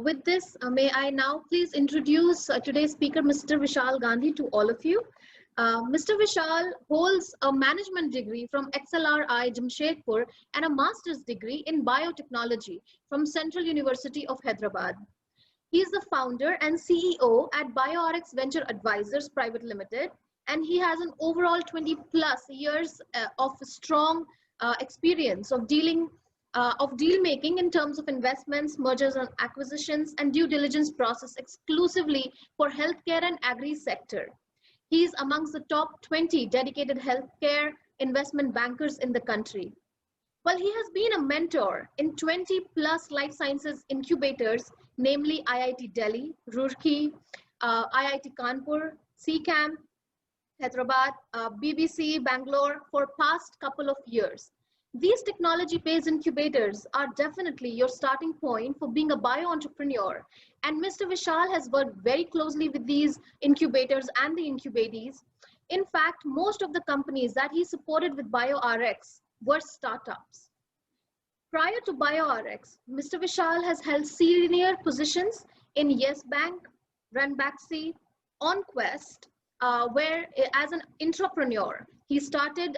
With this, may I now please introduce today's speaker, Mr. Vishal Gandhi, to all of you. Mr. Vishal holds a management degree from XLRI Jamshedpur and a master's degree in biotechnology from Central University of Hyderabad. He is the founder and CEO at BioRx Venture Advisors Private Limited, and he has an overall 20+ years of strong experience of deal making in terms of investments, mergers and acquisitions, and due diligence process exclusively for healthcare and agri sector. He is amongst the top 20 dedicated healthcare investment bankers in the country. Well, he has been a mentor in 20+ life sciences incubators, namely IIT Delhi, Roorkee, IIT Kanpur, CCAM, Hyderabad, BBC, Bangalore for past couple of years. These technology-based incubators are definitely your starting point for being a bio-entrepreneur. And Mr. Vishal has worked very closely with these incubators and the incubatees. In fact, most of the companies that he supported with BioRx were startups. Prior to BioRx, Mr. Vishal has held senior positions in Yes Bank, Ranbaxy, OnQuest, where as an entrepreneur, he started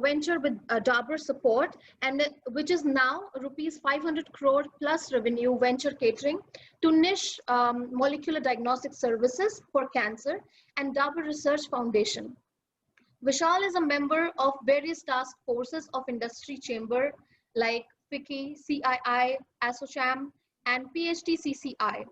venture with Dabur Support, and which is now rupees 500 crore plus revenue venture catering to niche molecular diagnostic services for cancer and Dabur Research Foundation. Vishal is a member of various task forces of industry chamber like FICCI, CII, ASSOCHAM, and PhD CCI.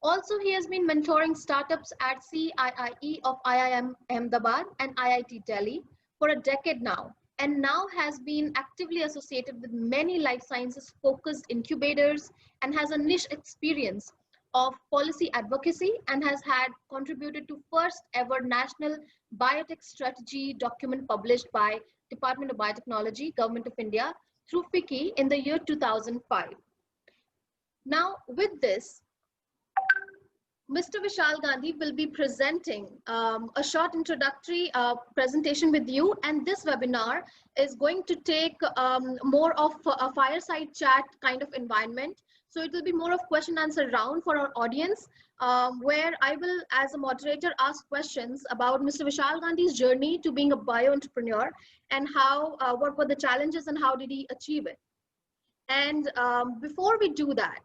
Also, he has been mentoring startups at CIIE of IIM Ahmedabad and IIT Delhi for a decade now, and now has been actively associated with many life sciences focused incubators and has a niche experience of policy advocacy and has had contributed to first ever national biotech strategy document published by Department of Biotechnology, Government of India through FICCI in the year 2005. Now with this, Mr. Vishal Gandhi will be presenting a short introductory presentation with you, and this webinar is going to take more of a fireside chat kind of environment. So it will be more of question answer round for our audience, where I will, as a moderator, ask questions about Mr. Vishal Gandhi's journey to being a bio-entrepreneur and how, what were the challenges and how did he achieve it. And before we do that,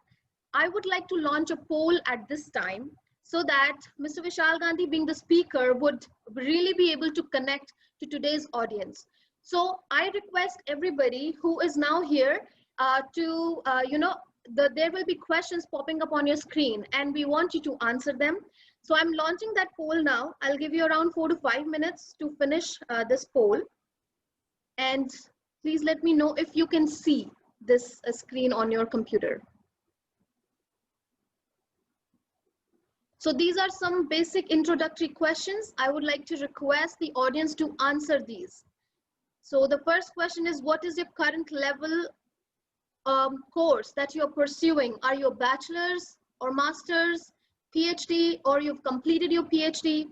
I would like to launch a poll at this time so that Mr. Vishal Gandhi, being the speaker, would really be able to connect to today's audience. So I request everybody who is now here there will be questions popping up on your screen and we want you to answer them. So I'm launching that poll now. I'll give you around 4 to 5 minutes to finish this poll. And please let me know if you can see this screen on your computer. So these are some basic introductory questions. I would like to request the audience to answer these. So the first question is, what is your current level course that you're pursuing? Are you a bachelor's or master's, PhD, or you've completed your PhD?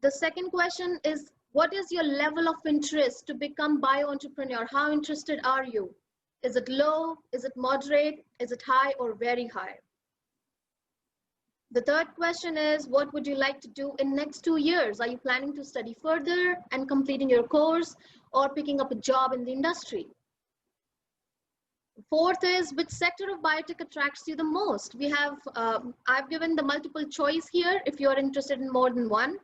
The second question is, what is your level of interest to become bio-entrepreneur? How interested are you? Is it low? Is it moderate? Is it high or very high? The third question is, what would you like to do in next 2 years? Are you planning to study further and completing your course or picking up a job in the industry? Fourth is, which sector of biotech attracts you the most? We have, I've given the multiple choice here if you're interested in more than one: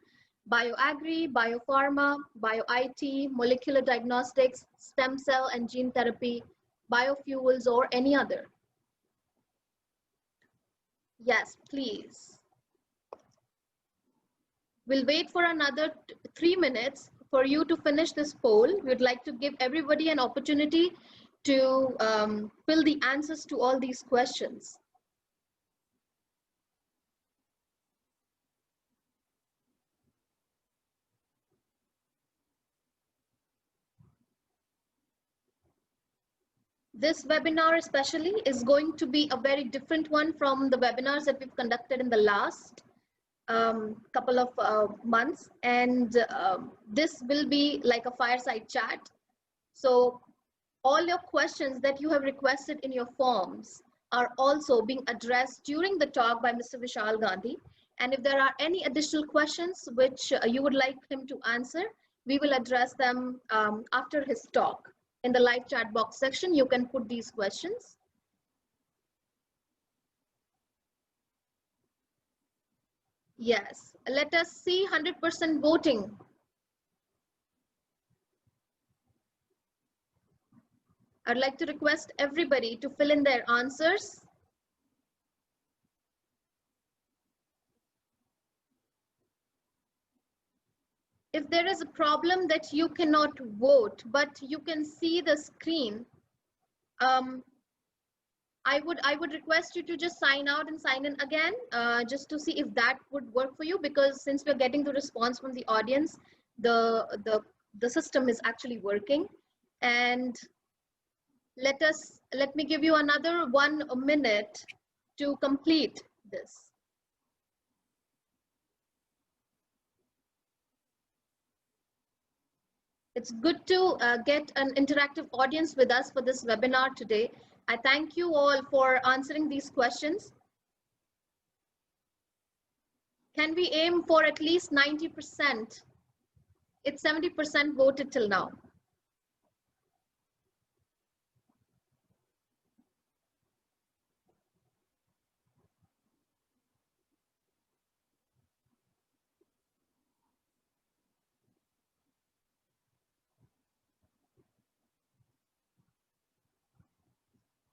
bioagri, biopharma, bio-IT, molecular diagnostics, stem cell and gene therapy, biofuels, or any other. Yes, please. We'll wait for another 3 minutes for you to finish this poll. We'd like to give everybody an opportunity to fill the answers to all these questions. This webinar especially is going to be a very different one from the webinars that we've conducted in the last couple of months. And this will be like a fireside chat. So all your questions that you have requested in your forms are also being addressed during the talk by Mr. Vishal Gandhi. And if there are any additional questions which you would like him to answer, we will address them after his talk. In the live chat box section, you can put these questions. Yes, let us see 100% voting. I'd like to request everybody to fill in their answers. If there is a problem that you cannot vote, but you can see the screen, I would request you to just sign out and sign in again, just to see if that would work for you, because since we're getting the response from the audience, the system is actually working. And let me give you another 1 minute to complete this. It's good to get an interactive audience with us for this webinar today. I thank you all for answering these questions. Can we aim for at least 90%? It's 70% voted till now.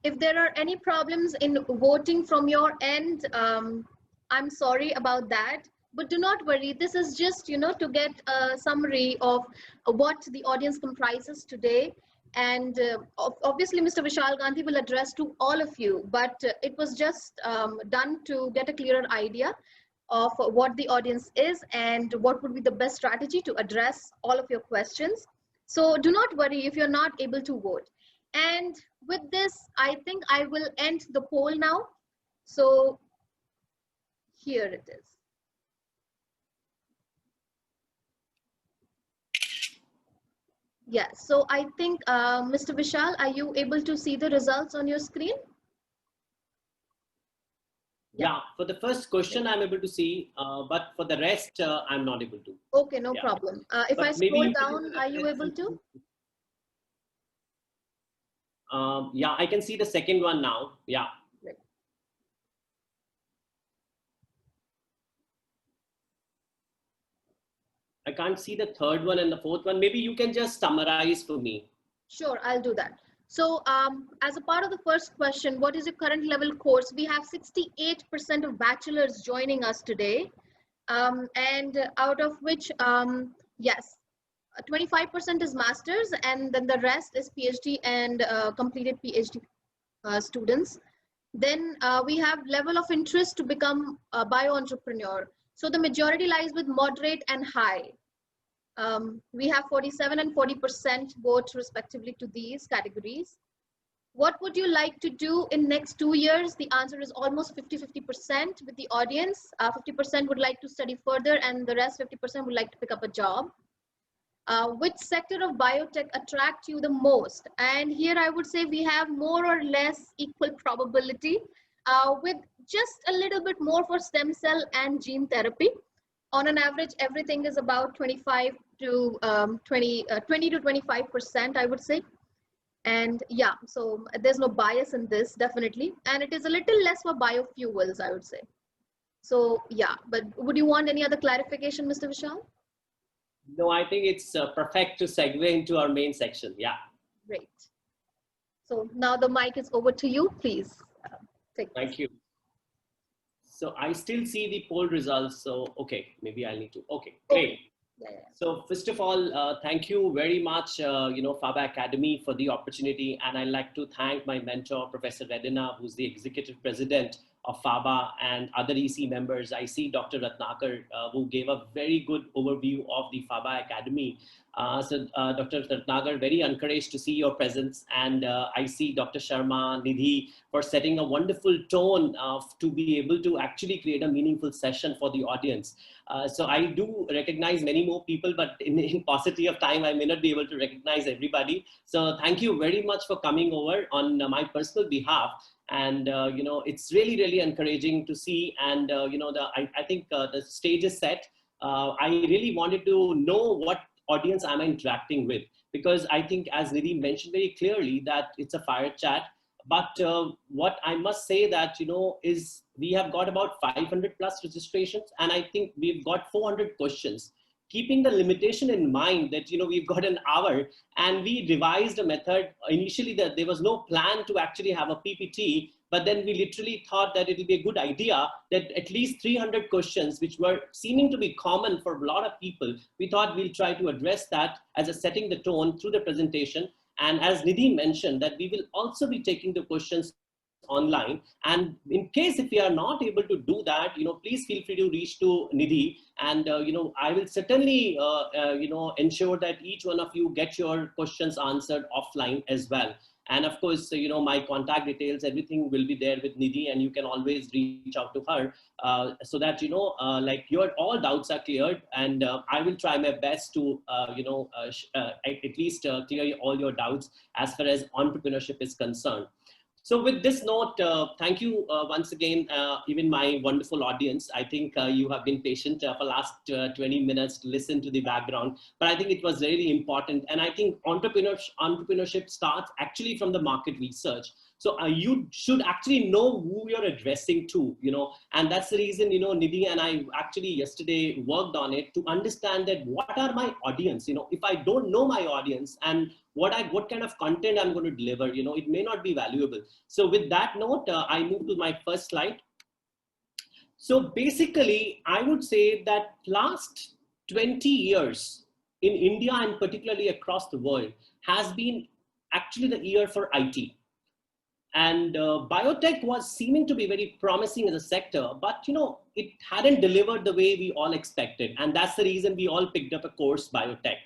If there are any problems in voting from your end, I'm sorry about that, but do not worry. This is just, to get a summary of what the audience comprises today. And obviously, Mr. Vishal Gandhi will address to all of you, but it was just done to get a clearer idea of what the audience is and what would be the best strategy to address all of your questions. So do not worry if you're not able to vote. And with this, I think I will end the poll now. So here it is. Yeah, so I think, Mr. Vishal, are you able to see the results on your screen? Yeah, for the first question, I'm able to see, but for the rest, I'm not able to. Okay, no problem. If I scroll down, are you able to? Yeah, I can see the second one now. Yeah. Right. I can't see the third one and the fourth one. Maybe you can just summarize for me. Sure, I'll do that. So as a part of the first question, what is your current level course? We have 68% of bachelors joining us today. And out of which, yes, 25% is masters, and then the rest is PhD and completed PhD students. Then we have level of interest to become a bio-entrepreneur. So the majority lies with moderate and high. We have 47 and 40% vote respectively to these categories. What would you like to do in next 2 years? The answer is almost 50-50% with the audience. 50% would like to study further, and the rest 50% would like to pick up a job. Which sector of biotech attract you the most? And here I would say we have more or less equal probability, with just a little bit more for stem cell and gene therapy. On an average, everything is about 25 to 20 to 25%, I would say. And yeah, so there's no bias in this, definitely. And it is a little less for biofuels, I would say. So yeah, but would you want any other clarification, Mr. Vishal? No, I think it's perfect to segue into our main section. Yeah. Great. So now the mic is over to you, please. Thank you. So I still see the poll results. So, okay, maybe I'll need to. Okay, great. Yeah. So first of all, thank you very much, FABA Academy for the opportunity. And I'd like to thank my mentor, Professor Redina, who's the executive president of FABA, and other EC members. I see Dr. Ratnakar, who gave a very good overview of the FABA Academy. Dr. Ratnakar, very encouraged to see your presence. And I see Dr. Sharma, Nidhi, for setting a wonderful tone to be able to actually create a meaningful session for the audience. So I do recognize many more people, but in paucity of time, I may not be able to recognize everybody. So thank you very much for coming over on my personal behalf. And, it's really, really encouraging to see. And, I think the stage is set. I really wanted to know what audience am I interacting with, because I think, as Nidhi mentioned very clearly, that it's a fire chat. But what I must say that, is we have got about 500 plus registrations, and I think we've got 400 questions. Keeping the limitation in mind that, we've got an hour, and we devised a method initially that there was no plan to actually have a PPT, but then we literally thought that it would be a good idea that at least 300 questions, which were seeming to be common for a lot of people, we thought we'll try to address that as a setting the tone through the presentation. And as Nidhi mentioned, that we will also be taking the questions online. And in case if we are not able to do that, please feel free to reach to Nidhi. And, I will certainly, ensure that each one of you get your questions answered offline as well. And of course, my contact details, everything will be there with Nidhi, and you can always reach out to her so that, like your all doubts are cleared. And I will try my best to, at least clear all your doubts as far as entrepreneurship is concerned. So with this note, thank you once again, even my wonderful audience. I think you have been patient for last 20 minutes to listen to the background, but I think it was really important. And I think entrepreneurship starts actually from the market research. So you should actually know who you're addressing to, and that's the reason, Nidhi and I actually yesterday worked on it to understand that what are my audience, if I don't know my audience and what kind of content I'm going to deliver, it may not be valuable. So with that note, I move to my first slide. So basically, I would say that last 20 years in India and particularly across the world has been actually the year for IT. And biotech was seeming to be very promising as a sector, but it hadn't delivered the way we all expected. And that's the reason we all picked up a course, biotech.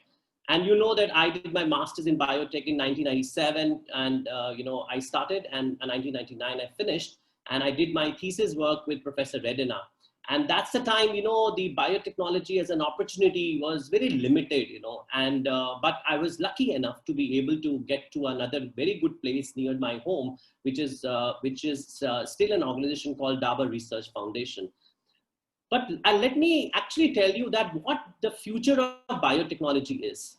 And that I did my master's in biotech in 1997, and I started, and in 1999 I finished, and I did my thesis work with Professor Redina. And that's the time, the biotechnology as an opportunity was very limited, and but I was lucky enough to be able to get to another very good place near my home, which is still an organization called Dabur Research Foundation. But let me actually tell you that what the future of biotechnology is,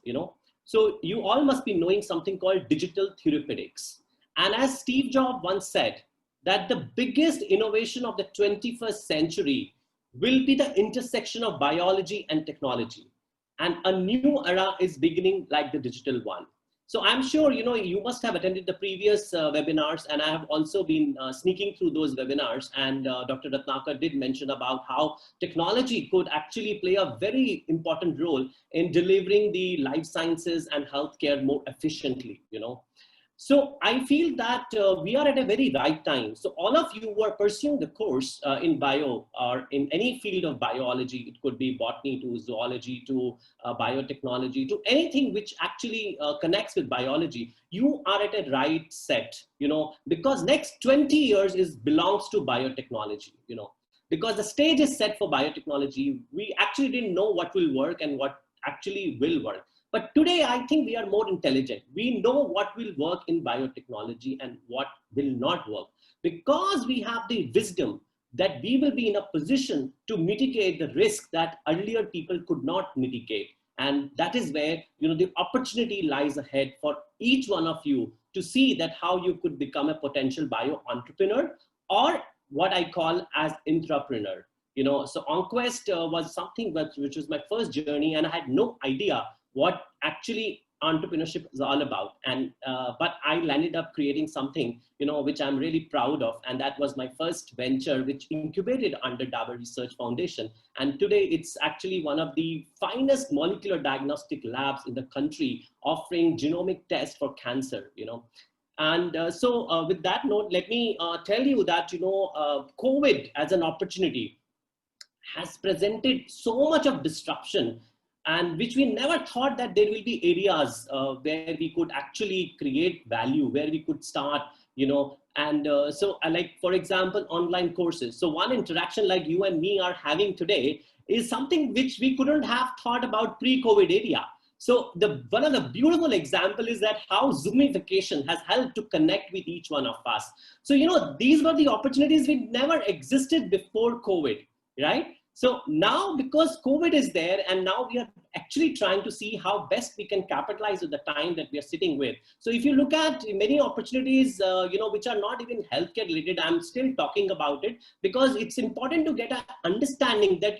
So you all must be knowing something called digital therapeutics. And as Steve Jobs once said, that the biggest innovation of the 21st century will be the intersection of biology and technology. And a new era is beginning like the digital one. So I'm sure, you must have attended the previous webinars, and I have also been sneaking through those webinars. And Dr. Ratnakar did mention about how technology could actually play a very important role in delivering the life sciences and healthcare more efficiently, So I feel that we are at a very right time. So all of you who are pursuing the course in bio or in any field of biology, it could be botany to zoology to biotechnology to anything which actually connects with biology, you are at a right set, because next 20 years belongs to biotechnology, because the stage is set for biotechnology. We actually didn't know what will work and what actually will work. But today, I think we are more intelligent. We know what will work in biotechnology and what will not work, because we have the wisdom that we will be in a position to mitigate the risk that earlier people could not mitigate. And that is where, the opportunity lies ahead for each one of you to see that how you could become a potential bio entrepreneur, or what I call as intrapreneur. So Onquest was something which was my first journey, and I had no idea what actually entrepreneurship is all about. And but I landed up creating something, which I'm really proud of. And that was my first venture, which incubated under Dabur Research Foundation. And today it's actually one of the finest molecular diagnostic labs in the country, offering genomic tests for cancer, And so with that note, let me tell you that, COVID as an opportunity has presented so much of disruption, and which we never thought that there will be areas where we could actually create value, where we could start, and so like, for example, online courses. So one interaction like you and me are having today is something which we couldn't have thought about pre-COVID area. So one of the beautiful example is that how Zoomification has helped to connect with each one of us. So, these were the opportunities which never existed before COVID, right? So now because COVID is there, and now we are actually trying to see how best we can capitalize with the time that we are sitting with. So if you look at many opportunities, which are not even healthcare related, I'm still talking about it because it's important to get an understanding that,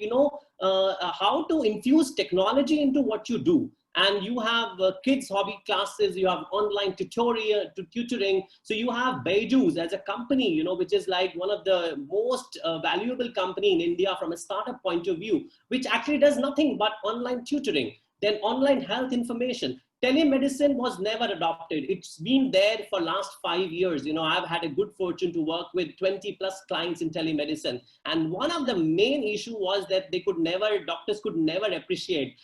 how to infuse technology into what you do. And you have kids hobby classes, you have online tutoring. So you have Byju's as a company, which is like one of the most valuable company in India from a startup point of view, which actually does nothing but online tutoring. Then online health information. Telemedicine was never adopted. It's been there for last 5 years. I've had a good fortune to work with 20 plus clients in telemedicine. And one of the main issue was that doctors could never appreciate,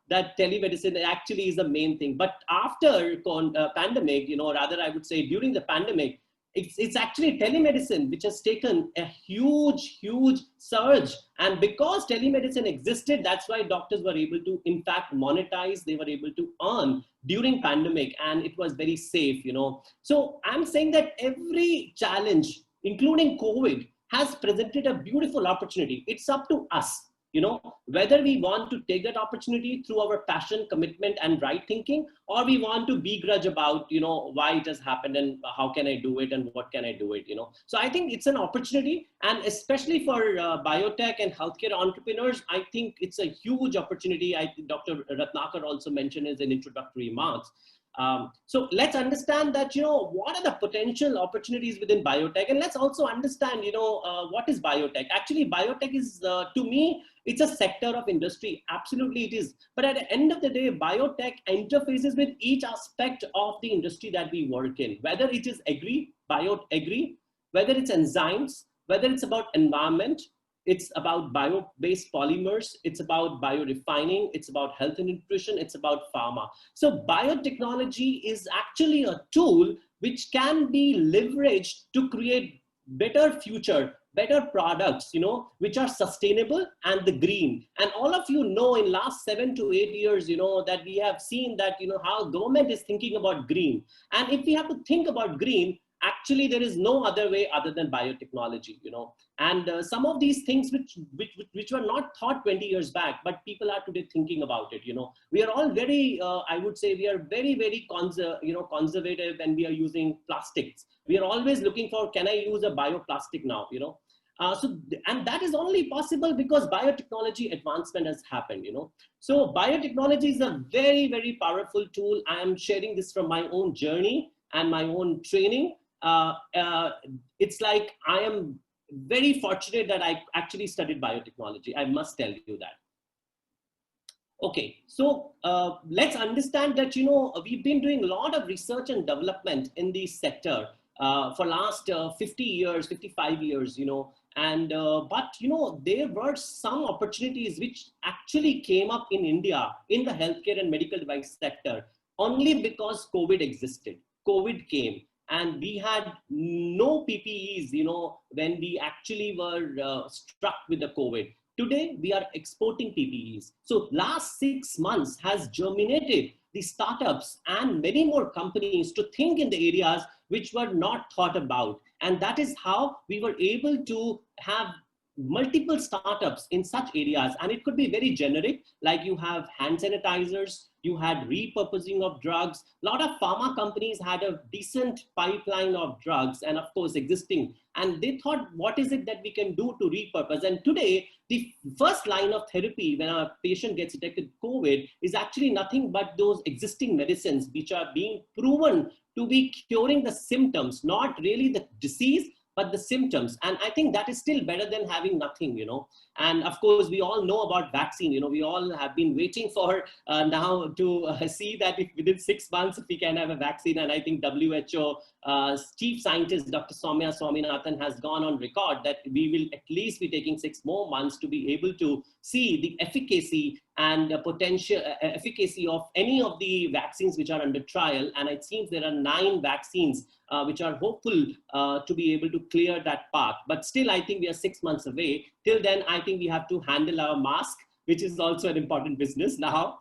that telemedicine actually is the main thing. But after pandemic, rather I would say during the pandemic, it's actually telemedicine which has taken a huge surge. And because telemedicine existed, that's why doctors were able to in fact monetize, they were able to earn during pandemic, and it was very safe. So I'm saying that every challenge, including COVID, has presented a beautiful opportunity. It's up to us, whether we want to take that opportunity through our passion, commitment, and right thinking, or we want to begrudge about, why it has happened and how can I do it and what can I do it, So I think it's an opportunity, and especially for biotech and healthcare entrepreneurs, I think it's a huge opportunity. I think Dr. Ratnakar also mentioned in his introductory remarks. So let's understand that, what are the potential opportunities within biotech, and let's also understand, what is biotech? Actually, biotech is, to me, it's a sector of industry. Absolutely it is. But at the end of the day, biotech interfaces with each aspect of the industry that we work in, whether it is bio-agri, whether it's enzymes, whether it's about environment, it's about bio-based polymers, it's about biorefining, it's about health and nutrition, it's about pharma. So biotechnology is actually a tool which can be leveraged to create better future, better products, which are sustainable and the green. And all of you know in last 7 to 8 years, that we have seen that, how government is thinking about green. And if we have to think about green, actually there is no other way other than biotechnology, and some of these things which were not thought 20 years back, but people are today thinking about it. We are all very, I would say we are very conservative, and we are using plastics. We are always looking for, can I use a bioplastic now, and that is only possible because biotechnology advancement has happened, So biotechnology is a very powerful tool. I am sharing this from my own journey and my own training. It's like I am very fortunate that I actually studied biotechnology. I must tell you that. Okay, so let's understand that, we've been doing a lot of research and development in this sector for last 50 years, 55 years, and but, there were some opportunities which actually came up in India in the healthcare and medical device sector only because COVID existed. COVID came, and we had no PPEs, when we actually were struck with the COVID. Today, we are exporting PPEs. So last 6 months has germinated the startups and many more companies to think in the areas which were not thought about. And that is how we were able to have multiple startups in such areas. And it could be very generic, like you have hand sanitizers, you had repurposing of drugs. A lot of pharma companies had a decent pipeline of drugs and of course existing. And they thought, what is it that we can do to repurpose? And today, the first line of therapy when a patient gets detected COVID is actually nothing but those existing medicines which are being proven to be curing the symptoms, not really the disease, but the symptoms. And I think that is still better than having nothing, And of course, we all know about vaccine, we all have been waiting for now to see that if within 6 months, if we can have a vaccine. And I think WHO chief scientist, Dr. Soumya Swaminathan, has gone on record that we will at least be taking 6 more months to be able to see the efficacy and the potential efficacy of any of the vaccines which are under trial. And it seems there are 9 vaccines which are hopeful to be able to clear that path. But still, I think we are 6 months away. Till then, I think we have to handle our mask. which is also an important business now.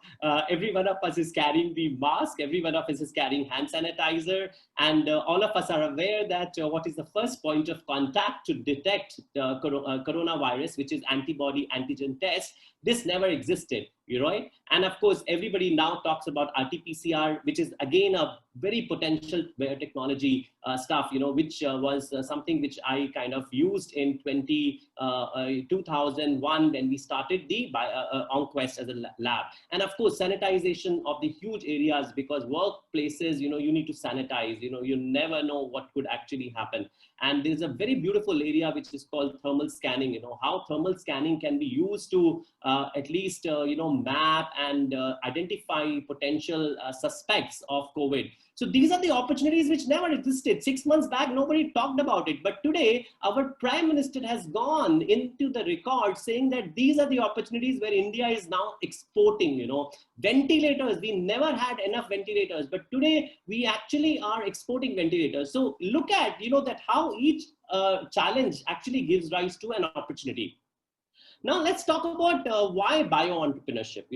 Every one of us is carrying the mask, every one of us is carrying hand sanitizer, and all of us are aware that what is the first point of contact to detect the coronavirus, which is antibody antigen test. This never existed, right? And of course, everybody now talks about RT-PCR, which is again a very potential biotechnology stuff, which was something which I kind of used in 2001 when we started the OnQuest as a lab. And of course, sanitization of the huge areas, because workplaces, you need to sanitize, you never know what could actually happen. And there's a very beautiful area which is called thermal scanning, how thermal scanning can be used to at least, map and identify potential suspects of COVID. So these are the opportunities which never existed. 6 months back, nobody talked about it. But today, our Prime Minister has gone into the record saying that these are the opportunities where India is now exporting, ventilators. We never had enough ventilators, but today we actually are exporting ventilators. So look at, that how each challenge actually gives rise to an opportunity. Now let's talk about why bio-entrepreneurship,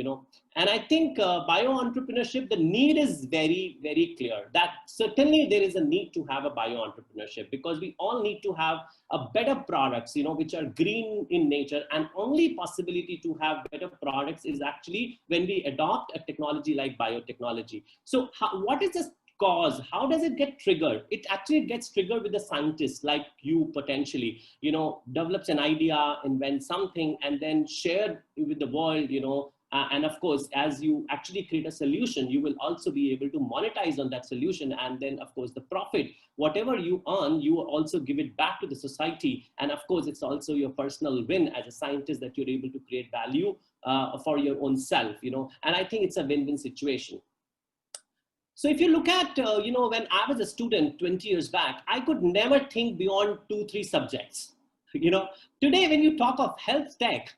and I think bio-entrepreneurship, the need is very, very clear that certainly there is a need to have a bio-entrepreneurship, because we all need to have a better products, which are green in nature, and only possibility to have better products is actually when we adopt a technology like biotechnology. So what is this cause? How does it get triggered? It actually gets triggered with the scientists like you potentially, develops an idea, invents something, and then share with the world, and of course, as you actually create a solution, you will also be able to monetize on that solution. And then of course, the profit, whatever you earn, you will also give it back to the society. And of course, it's also your personal win as a scientist that you're able to create value for your own self, and I think it's a win-win situation. So if you look at, when I was a student 20 years back, I could never think beyond 2-3 subjects. Today, when you talk of health tech,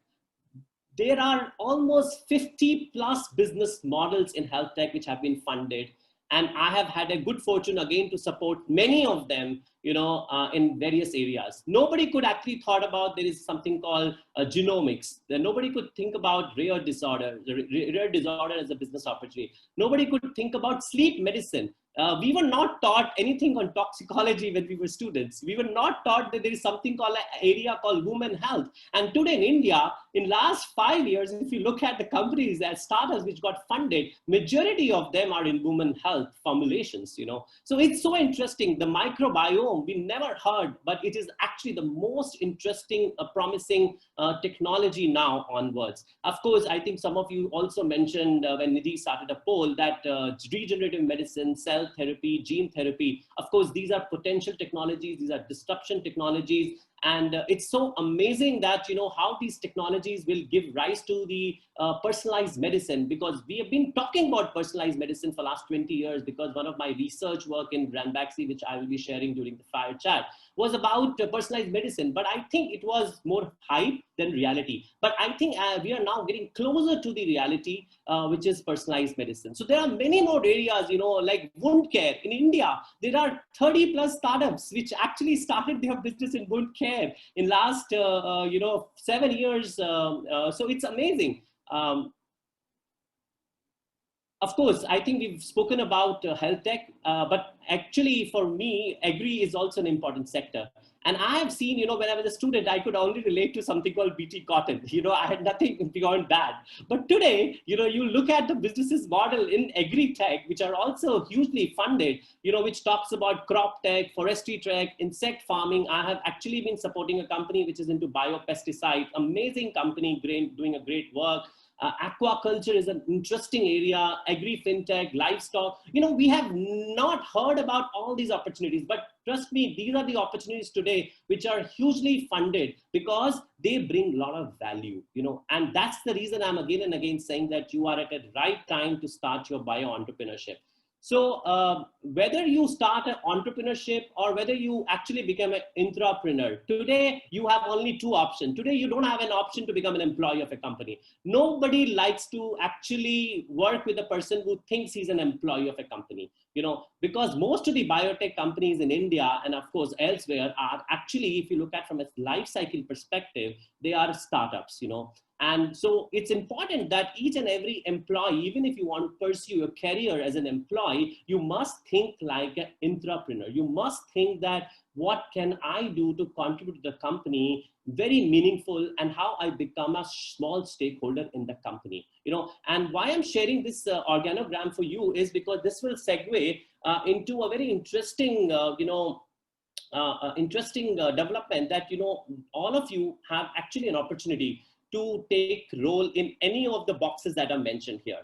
there are almost 50 plus business models in health tech which have been funded. And I have had a good fortune again to support many of them, in various areas. Nobody could actually thought about there is something called genomics. Nobody could think about rare disorder as a business opportunity. Nobody could think about sleep medicine. We were not taught anything on toxicology when we were students. We were not taught that there is something called an area called women health. And today in India, in last 5 years, if you look at the companies as startups which got funded, majority of them are in women health formulations, So it's so interesting. The microbiome, we never heard, but it is actually the most interesting, promising technology now onwards. Of course, I think some of you also mentioned when Nidhi started a poll that regenerative medicine, cell therapy, gene therapy, of course, these are potential technologies, these are disruption technologies. And it's so amazing that, how these technologies will give rise to the personalized medicine, because we have been talking about personalized medicine for the last 20 years, because one of my research work in Ranbaxy, which I will be sharing during the fire chat, was about personalized medicine. But I think it was more hype than reality. But I think we are now getting closer to the reality, which is personalized medicine. So there are many more areas, like wound care. In India, there are 30 plus startups which actually started their business in wound care in last 7 years. So it's amazing. Of course, I think we've spoken about health tech, but actually for me, agri is also an important sector. And I have seen, when I was a student, I could only relate to something called BT Cotton. I had nothing beyond that. But today, you look at the businesses model in agri tech, which are also hugely funded, which talks about crop tech, forestry tech, insect farming. I have actually been supporting a company which is into biopesticide, amazing company, doing a great work. Aquaculture is an interesting area, agri-fintech, livestock. We have not heard about all these opportunities, but trust me, these are the opportunities today which are hugely funded because they bring a lot of value, and that's the reason I'm again and again saying that you are at the right time to start your bio-entrepreneurship. So whether you start an entrepreneurship or whether you actually become an intrapreneur, today you have only 2 options. Today you don't have an option to become an employee of a company. Nobody likes to actually work with a person who thinks he's an employee of a company, because most of the biotech companies in India and of course elsewhere are actually, if you look at from a life cycle perspective, they are startups, And so it's important that each and every employee, even if you want to pursue a career as an employee, you must think like an entrepreneur. You must think that what can I do to contribute to the company, very meaningful, and how I become a small stakeholder in the company. And why I'm sharing this organogram for you is because this will segue into a very interesting, development that, all of you have actually an opportunity to take role in any of the boxes that are mentioned here.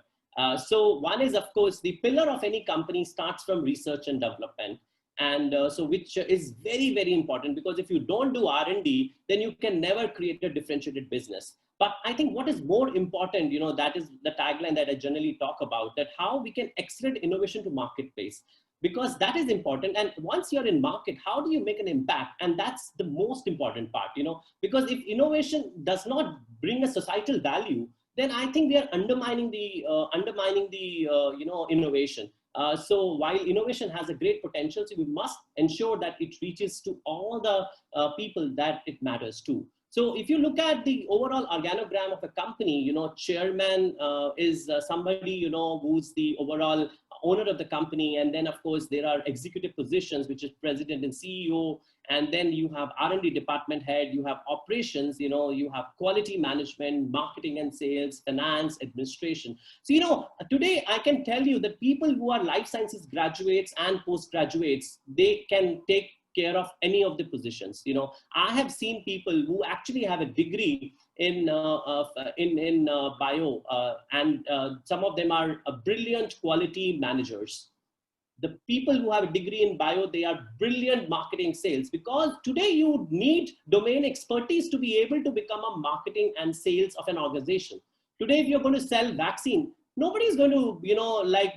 So one is, of course, the pillar of any company starts from research and development. And so which is very, very important, because if you don't do R&D, then you can never create a differentiated business. But I think what is more important, that is the tagline that I generally talk about, that how we can accelerate innovation to marketplace, because that is important. And once you're in market, how do you make an impact? And that's the most important part, because if innovation does not bring a societal value, then I think we are undermining the innovation. So while innovation has a great potential, so we must ensure that it reaches to all the people that it matters to. So if you look at the overall organogram of a company, chairman is somebody, who's the overall owner of the company. And then of course there are executive positions, which is president and CEO. And then you have R&D department head, you have operations, you have quality management, marketing and sales, finance, administration. So, today I can tell you that people who are life sciences graduates and postgraduates, they can take care of any of the positions. I have seen people who actually have a degree in bio, and some of them are brilliant quality managers. The people who have a degree in bio, they are brilliant marketing sales, because today you need domain expertise to be able to become a marketing and sales of an organization. Today, if you're going to sell vaccine, nobody's going to,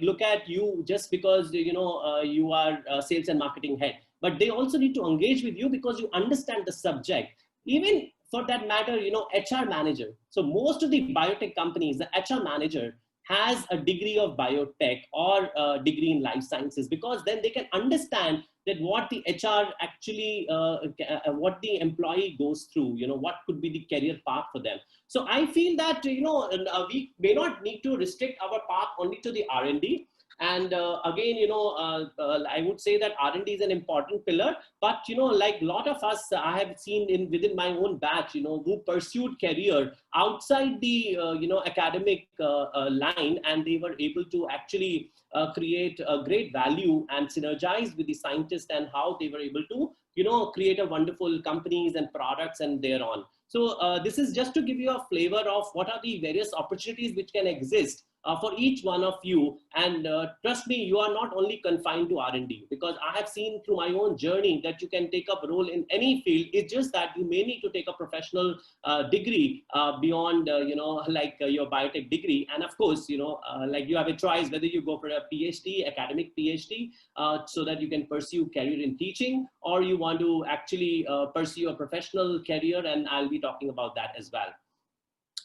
look at you just because, you are a sales and marketing head, but they also need to engage with you because you understand the subject. Even for that matter, HR manager. So most of the biotech companies, the HR manager has a degree of biotech or a degree in life sciences, because then they can understand that what the HR actually, what the employee goes through, what could be the career path for them. So I feel that, we may not need to restrict our path only to the R&D. And again, I would say that R&D is an important pillar, but, like a lot of us, I have seen within my own batch, who pursued career outside the, academic line, and they were able to actually create a great value and synergize with the scientists, and how they were able to, create a wonderful companies and products and thereon. So this is just to give you a flavor of what are the various opportunities which can exist for each one of you. And trust me, you are not only confined to R&D, because I have seen through my own journey that you can take up a role in any field. It's just that you may need to take a professional degree beyond, your biotech degree. And of course, like you have a choice whether you go for a PhD, academic PhD, so that you can pursue career in teaching, or you want to actually pursue a professional career, and I'll be talking about that as well.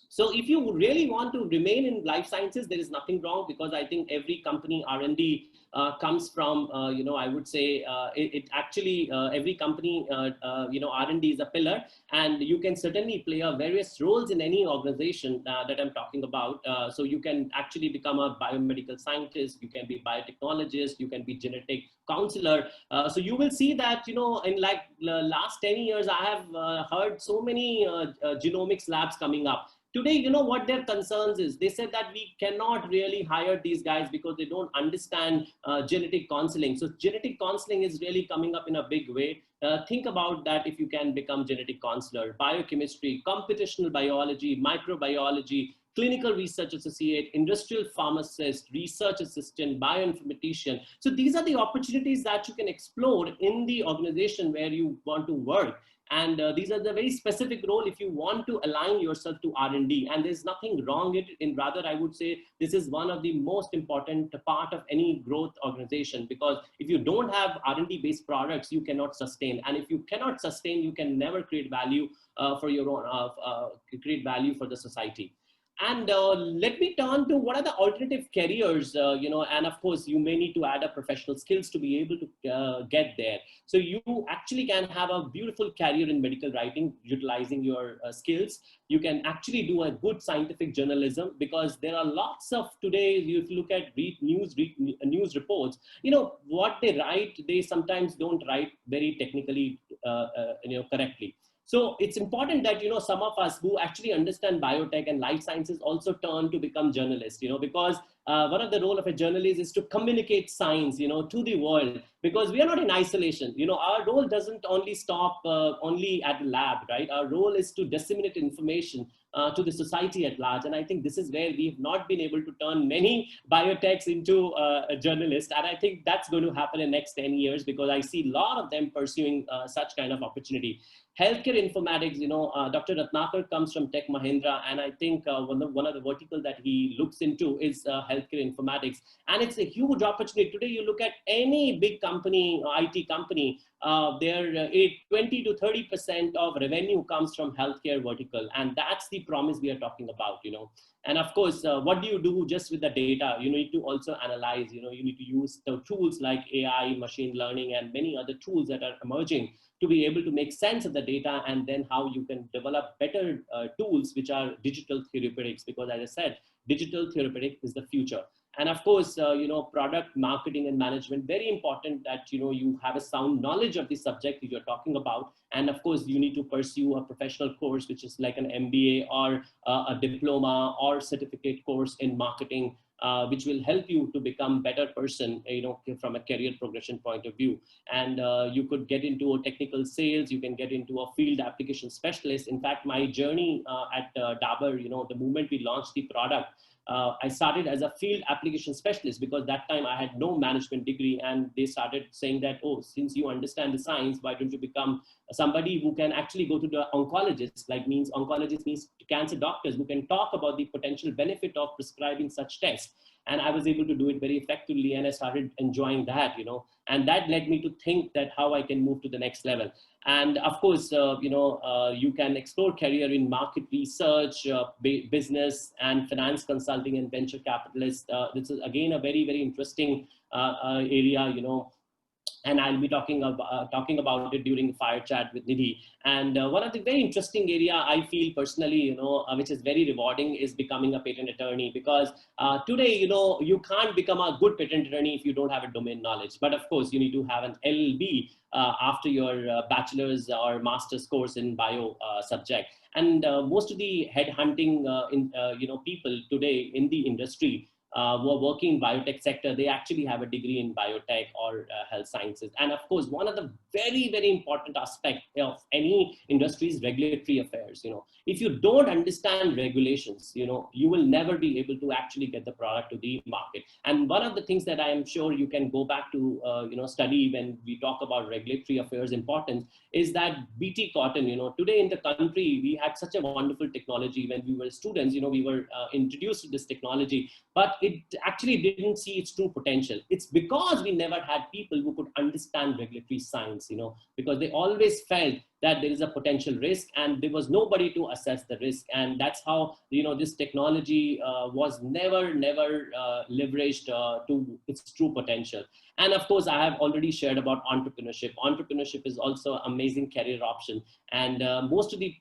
So if you really want to remain in life sciences, there is nothing wrong, because I think every company R&D comes from, I would say it actually, every company, R&D is a pillar, and you can certainly play various roles in any organization that I'm talking about. So you can actually become a biomedical scientist, you can be biotechnologist, you can be genetic counselor. So you will see that, in like the last 10 years, I have heard so many genomics labs coming up. Today, what their concerns is, they said that we cannot really hire these guys because they don't understand genetic counseling. So genetic counseling is really coming up in a big way. Think about that if you can become genetic counselor, biochemistry, computational biology, microbiology, clinical research associate, industrial pharmacist, research assistant, bioinformatician. So these are the opportunities that you can explore in the organization where you want to work. And these are the very specific role if you want to align yourself to R&D, and there's nothing wrong in rather, I would say this is one of the most important part of any growth organization, because if you don't have R&D based products, you cannot sustain. And if you cannot sustain, you can never create value for your own, create value for the society. And let me turn to what are the alternative careers, and of course, you may need to add up professional skills to be able to get there. So you actually can have a beautiful career in medical writing, utilizing your skills. You can actually do a good scientific journalism, because there are lots of today, if you look at news reports, what they write, they sometimes don't write very technically, correctly. So it's important that, some of us who actually understand biotech and life sciences also turn to become journalists, because one of the role of a journalist is to communicate science, to the world, because we are not in isolation. Our role doesn't only stop only at the lab, right? Our role is to disseminate information to the society at large. And I think this is where we have not been able to turn many biotechs into a journalist. And I think that's going to happen in the next 10 years, because I see a lot of them pursuing such kind of opportunity. Healthcare informatics, Dr. Ratnakar comes from Tech Mahindra, and I think one of the vertical that he looks into is healthcare informatics. And it's a huge opportunity. Today, you look at any big company, IT company, their 20 to 30% of revenue comes from healthcare vertical. And that's the promise we are talking about, And of course, what do you do just with the data? You need to also analyze, you need to use the tools like AI, machine learning, and many other tools that are emerging to be able to make sense of the data, and then how you can develop better tools, which are digital therapeutics, because as I said, digital therapeutic is the future. And of course, product marketing and management, very important that, you have a sound knowledge of the subject that you're talking about. And of course, you need to pursue a professional course, which is like an MBA or a diploma or certificate course in marketing, which will help you to become better person, from a career progression point of view. And you could get into a technical sales, you can get into a field application specialist. In fact, my journey at Dabur, the moment we launched the product, I started as a field application specialist, because that time I had no management degree, and they started saying that, oh, since you understand the science, why don't you become somebody who can actually go to the oncologist, oncologist means cancer doctors who can talk about the potential benefit of prescribing such tests. And I was able to do it very effectively, and I started enjoying that, and that led me to think that how I can move to the next level. And of course, you can explore career in market research, business and finance consulting, and venture capitalist. This is again a very, very interesting area, and I'll be talking about it during the fire chat with Nidhi. And one of the very interesting area I feel personally, which is very rewarding, is becoming a patent attorney, because today, you can't become a good patent attorney if you don't have a domain knowledge. But of course, you need to have an LLB after your bachelor's or master's course in bio subject. And most of the headhunting people today in the industry who are working in biotech sector, they actually have a degree in biotech or health sciences. And of course, one of the very, very important aspect of any industry is regulatory affairs. If you don't understand regulations, you will never be able to actually get the product to the market. And one of the things that I am sure you can go back to, study when we talk about regulatory affairs importance, is that BT cotton. Today in the country, we had such a wonderful technology. When we were students, we were introduced to this technology, but it actually didn't see its true potential. It's because we never had people who could understand regulatory science, because they always felt that there is a potential risk, and there was nobody to assess the risk. And that's how, this technology was never leveraged to its true potential. And of course, I have already shared about entrepreneurship. Entrepreneurship is also an amazing career option. And most of the,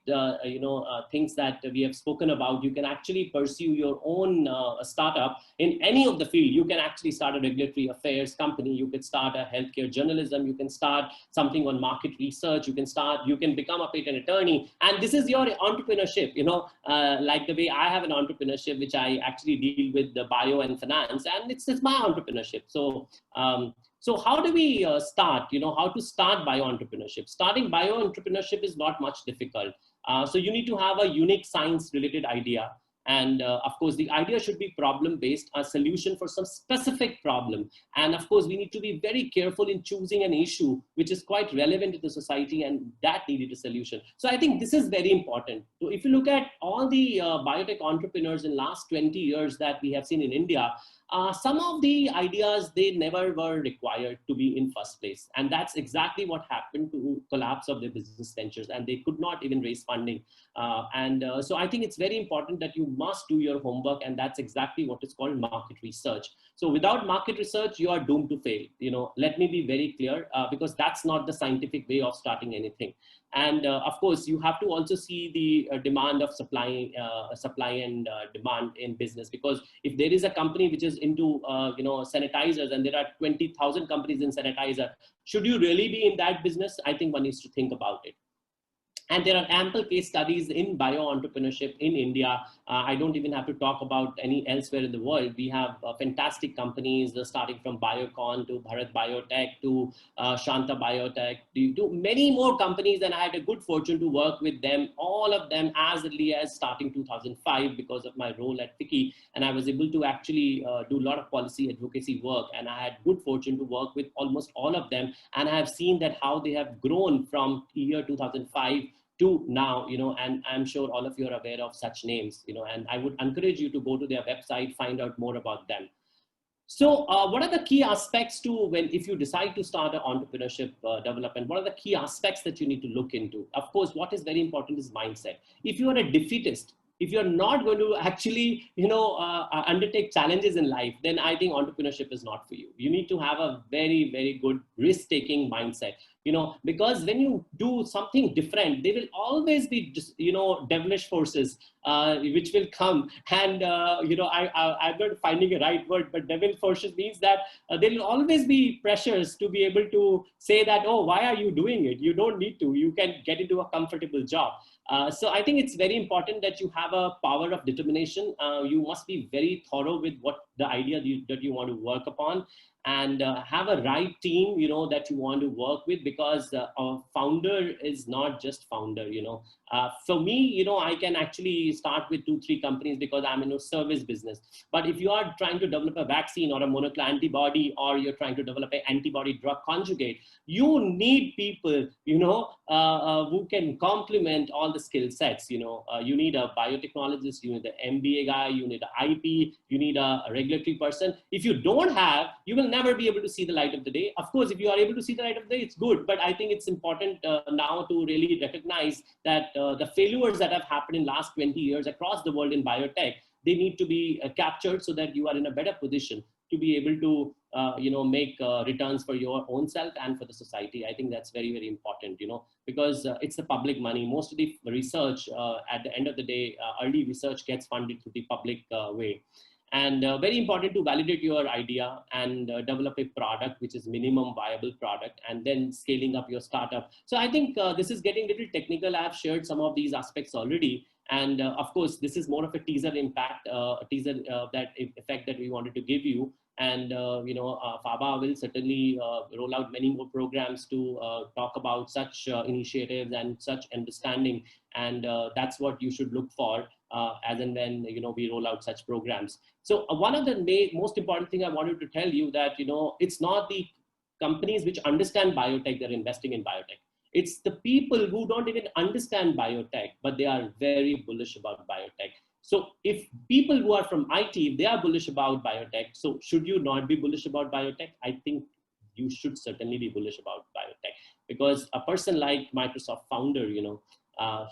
things that we have spoken about, you can actually pursue your own startup in any of the field. You can actually start a regulatory affairs company. You could start a healthcare journalism. You can start something on market research. You can become a patent attorney. And this is your entrepreneurship, like the way I have an entrepreneurship, which I actually deal with the bio and finance, and it's my entrepreneurship. So how do we start, how to start bio entrepreneurship? Starting bio entrepreneurship is not much difficult. So you need to have a unique science related idea. And of course, the idea should be problem-based, a solution for some specific problem. And of course, we need to be very careful in choosing an issue which is quite relevant to the society and that needed a solution. So I think this is very important. So if you look at all the biotech entrepreneurs in the last 20 years that we have seen in India, Some of the ideas, they never were required to be in first place. And that's exactly what happened to collapse of their business ventures, and they could not even raise funding. So I think it's very important that you must do your homework, and that's exactly what is called market research. So without market research, you are doomed to fail. Let me be very clear, because that's not the scientific way of starting anything. And of course, you have to also see the demand of supply and demand in business. Because if there is a company which is into sanitizers, and there are 20,000 companies in sanitizer, should you really be in that business? I think one needs to think about it. And there are ample case studies in bio-entrepreneurship in India. I don't even have to talk about any elsewhere in the world. We have fantastic companies starting from Biocon to Bharat Biotech to Shanta Biotech, to many more companies. And I had a good fortune to work with them, all of them as early as starting 2005 because of my role at FICCI. And I was able to actually do a lot of policy advocacy work. And I had good fortune to work with almost all of them. And I have seen that how they have grown from year 2005 to now, and I'm sure all of you are aware of such names, and I would encourage you to go to their website, find out more about them. So what are the key aspects if you decide to start an entrepreneurship development, what are the key aspects that you need to look into? Of course, what is very important is mindset. If you are a defeatist, if you're not going to actually, undertake challenges in life, then I think entrepreneurship is not for you. You need to have a very, very good risk-taking mindset. Because when you do something different, there will always be, devilish forces which will come. And, I'm not finding a right word, but devil forces means that there will always be pressures to be able to say that, oh, why are you doing it? You don't need to. You can get into a comfortable job. So I think it's very important that you have a power of determination. You must be very thorough with what the idea that you want to work upon, and have a right team, that you want to work with, because a founder is not just founder, for me, I can actually start with 2-3 companies because I'm in a service business. But if you are trying to develop a vaccine or a monoclonal antibody, or you're trying to develop an antibody drug conjugate, you need people, who can complement all the skill sets. You need a biotechnologist, you need an MBA guy, you need an IP, you need a regulatory person. If you don't have, you will never be able to see the light of the day. Of course, if you are able to see the light of the day, it's good. But I think it's important now to really recognize that the failures that have happened in last 20 years across the world in biotech, they need to be captured so that you are in a better position to be able to, make returns for your own self and for the society. I think that's very, very important, because it's the public money. Most of the research at the end of the day, early research gets funded through the public way. And very important to validate your idea and develop a product which is minimum viable product, and then scaling up your startup. So I think this is getting a little technical. I've shared some of these aspects already. And of course, this is more of a teaser effect that we wanted to give you. And, FABA will certainly roll out many more programs to talk about such initiatives and such understanding. And that's what you should look for as and when, we roll out such programs. So one of the most important thing I wanted to tell you that, it's not the companies which understand biotech that are investing in biotech. It's the people who don't even understand biotech, but they are very bullish about biotech. So if people who are from IT, if they are bullish about biotech, so should you not be bullish about biotech? I think you should certainly be bullish about biotech, because a person like Microsoft founder,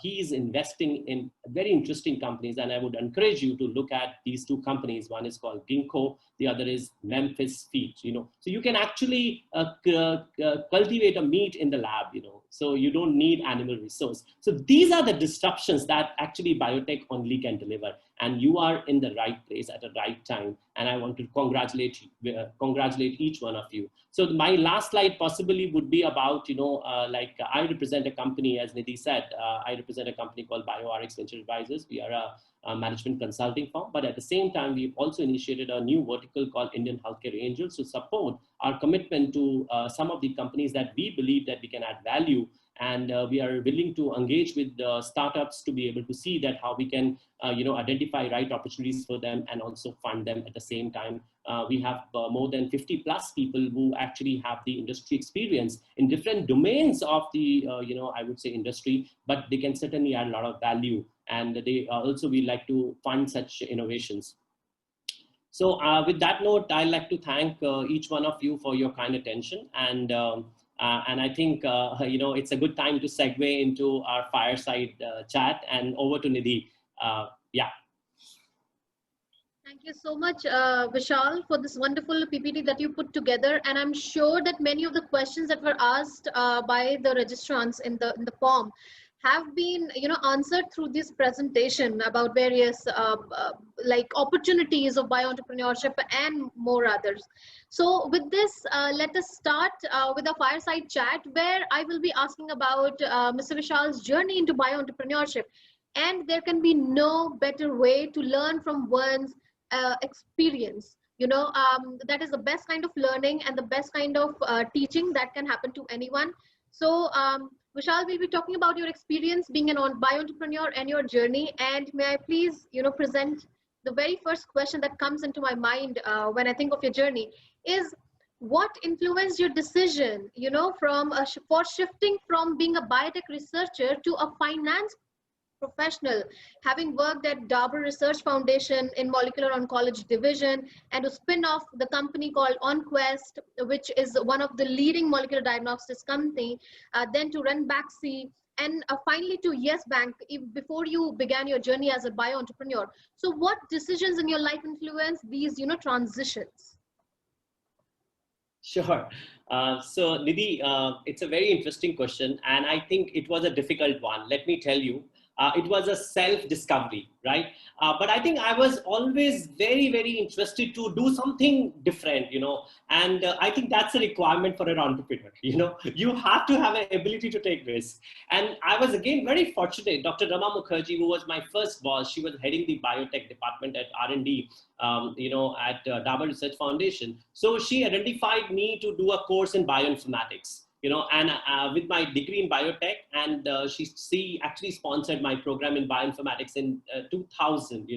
he is investing in very interesting companies. And I would encourage you to look at these 2 companies. One is called Ginkgo, the other is Memphis Feet, so you can actually cultivate a meat in the lab, so you don't need animal resource. So these are the disruptions that actually biotech only can deliver. And you are in the right place at the right time. And I want to congratulate each one of you. So my last slide possibly would be about, I represent a company, as Nidhi said, I represent a company called BioRx Venture Advisors. We are a management consulting firm, but at the same time, we've also initiated a new vertical called Indian Healthcare Angels to support our commitment to some of the companies that we believe that we can add value. And we are willing to engage with startups to be able to see that how we can, identify right opportunities for them and also fund them at the same time. We have more than 50+ people who actually have the industry experience in different domains of the, I would say industry, but they can certainly add a lot of value. And they also, we like to fund such innovations. So with that note, I'd like to thank each one of you for your kind attention. And I think, it's a good time to segue into our fireside chat, and over to Nidhi. Yeah. Thank you so much, Vishal, for this wonderful PPT that you put together. And I'm sure that many of the questions that were asked by the registrants in the form have been, answered through this presentation about various like opportunities of bioentrepreneurship and more others. So with this, let us start with a fireside chat where I will be asking about Mr. Vishal's journey into bioentrepreneurship. And there can be no better way to learn from one's experience. That is the best kind of learning and the best kind of teaching that can happen to anyone. So Vishal will be talking about your experience being an bio-entrepreneur and your journey. And may I please, present the very first question that comes into my mind when I think of your journey is, what influenced your decision, for shifting from being a biotech researcher to a finance professional, having worked at Dabur Research Foundation in Molecular Oncology Division, and to spin off the company called OnQuest, which is one of the leading molecular diagnostics company, then to Ranbaxy, and finally to Yes Bank before you began your journey as a bio entrepreneur. So what decisions in your life influenced these, transitions? Sure. So Nidhi, it's a very interesting question, and I think it was a difficult one. Let me tell you. It was a self-discovery, right? But I think I was always very, very interested to do something different, and I think that's a requirement for an entrepreneur. You have to have an ability to take risks. And I was again very fortunate. Dr. Rama Mukherjee, who was my first boss, she was heading the biotech department at R&D, at Dabur Research Foundation. So she identified me to do a course in bioinformatics. And with my degree in biotech, and she actually sponsored my program in bioinformatics in 2000,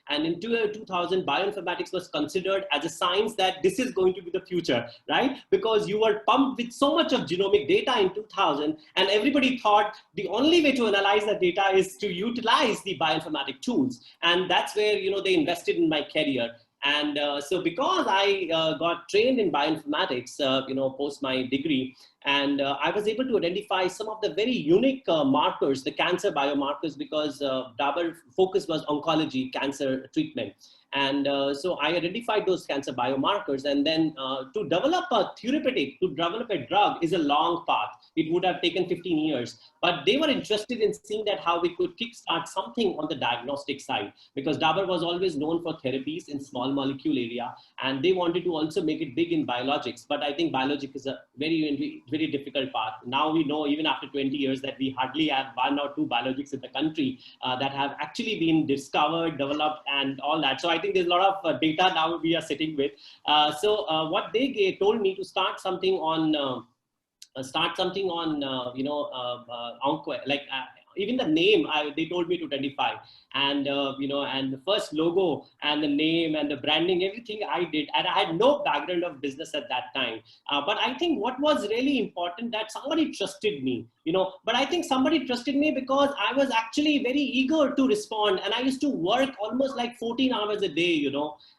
and in 2000, bioinformatics was considered as a science that this is going to be the future, right? Because you were pumped with so much of genomic data in 2000, and everybody thought the only way to analyze the data is to utilize the bioinformatic tools. And that's where, they invested in my career. And so because I got trained in bioinformatics, post my degree, and I was able to identify some of the very unique markers, the cancer biomarkers, because Dabur focus was oncology, cancer treatment. And so I identified those cancer biomarkers, and then to develop a therapeutic, to develop a drug is a long path. It would have taken 15 years, but they were interested in seeing that how we could kickstart something on the diagnostic side, because Dabur was always known for therapies in small molecule area, and they wanted to also make it big in biologics. But I think biologic is a very, very difficult path. Now we know, even after 20 years, that we hardly have 1 or 2 biologics in the country that have actually been discovered, developed, and all that. So I think there's a lot of data now we are sitting with. So what they told me to start something on even the name, they told me to identify, and and the first logo and the name and the branding, everything I did, and I had no background of business at that time. But I think what was really important, that somebody trusted me, but I think somebody trusted me because I was actually very eager to respond, and I used to work almost like 14 hours a day,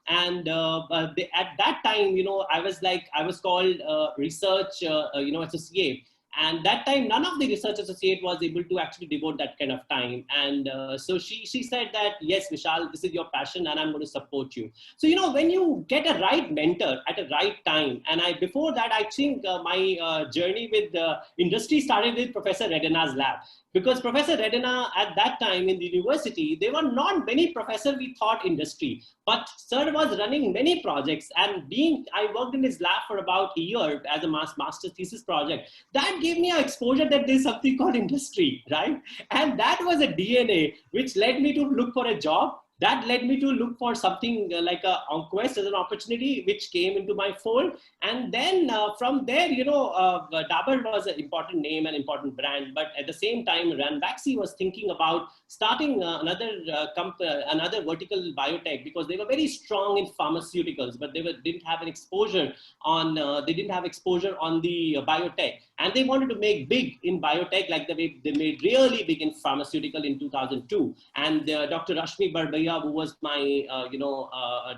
and at that time, I was called research, associate. And that time, none of the research associate was able to actually devote that kind of time. And so she said that, yes, Vishal, this is your passion and I'm going to support you. So, when you get a right mentor at a right time, and before that, I think my journey with the industry started with Professor Redana's lab. Because Professor Redana at that time in the university, there were not many professors we thought industry, but sir was running many projects, and I worked in his lab for about a year as a master thesis project. That gave me an exposure that there's something called industry, right? And that was a DNA which led me to look for a job. That led me to look for something like a OnQuest as an opportunity, which came into my fold. And then from there, Dabur was an important name and important brand. But at the same time, Ranbaxy was thinking about starting another vertical biotech, because they were very strong in pharmaceuticals, but they didn't have an exposure on the biotech. And they wanted to make big in biotech like the way they made really big in pharmaceutical in 2002. And Dr. Rashmi Barbaya, who was my,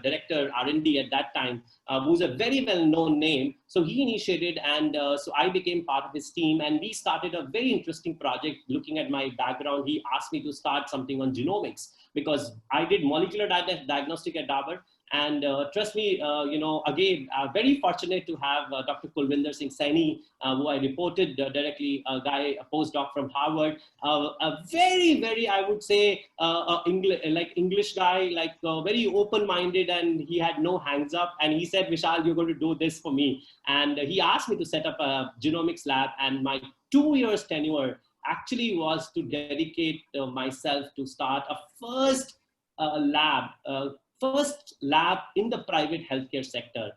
director R&D at that time, who's a very well-known name. So he initiated, and so I became part of his team, and we started a very interesting project. Looking at my background, he asked me to start something on genomics because I did molecular diagnostic at Dabur. And trust me, again, very fortunate to have Dr. Kulvinder Singh Saini, who I reported directly, a postdoc from Harvard, a very, very, I would say, English guy, very open-minded, and he had no hangs up. And he said, Vishal, you're going to do this for me. And he asked me to set up a genomics lab, and my 2 years tenure actually was to dedicate myself to start a first lab in the private healthcare sector,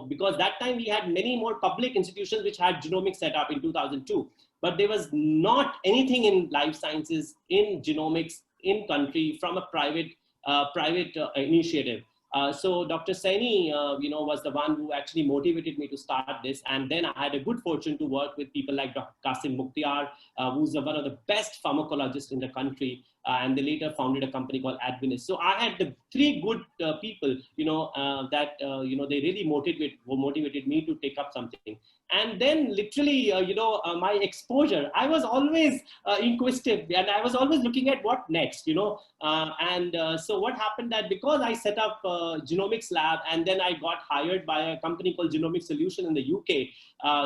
because that time we had many more public institutions which had genomics set up in 2002, but there was not anything in life sciences in genomics in country from a private initiative. So Dr. Saini, was the one who actually motivated me to start this. And then I had a good fortune to work with people like Dr. Qasim Mukhtiar, who's one of the best pharmacologists in the country. And they later founded a company called Advinis. So I had the three good people, that, they really motivated me to take up something. And then literally, my exposure, I was always inquisitive, and I was always looking at what next, so what happened that because I set up a genomics lab, and then I got hired by a company called Genomic Solution in the UK.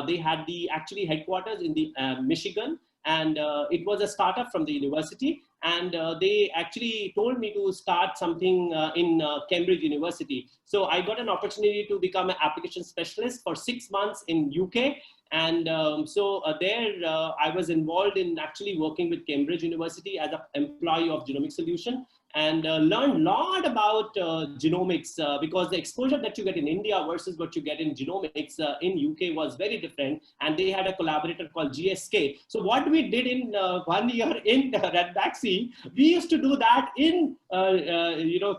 They had the actually headquarters in the Michigan, and it was a startup from the university. And they actually told me to start something in Cambridge University. So I got an opportunity to become an application specialist for 6 months in UK. And there I was involved in actually working with Cambridge University as an employee of Genomic Solution, and learned a lot about genomics because the exposure that you get in India versus what you get in genomics in UK was very different. And they had a collaborator called GSK. So what we did in 1 year in Ranbaxy, we used to do that in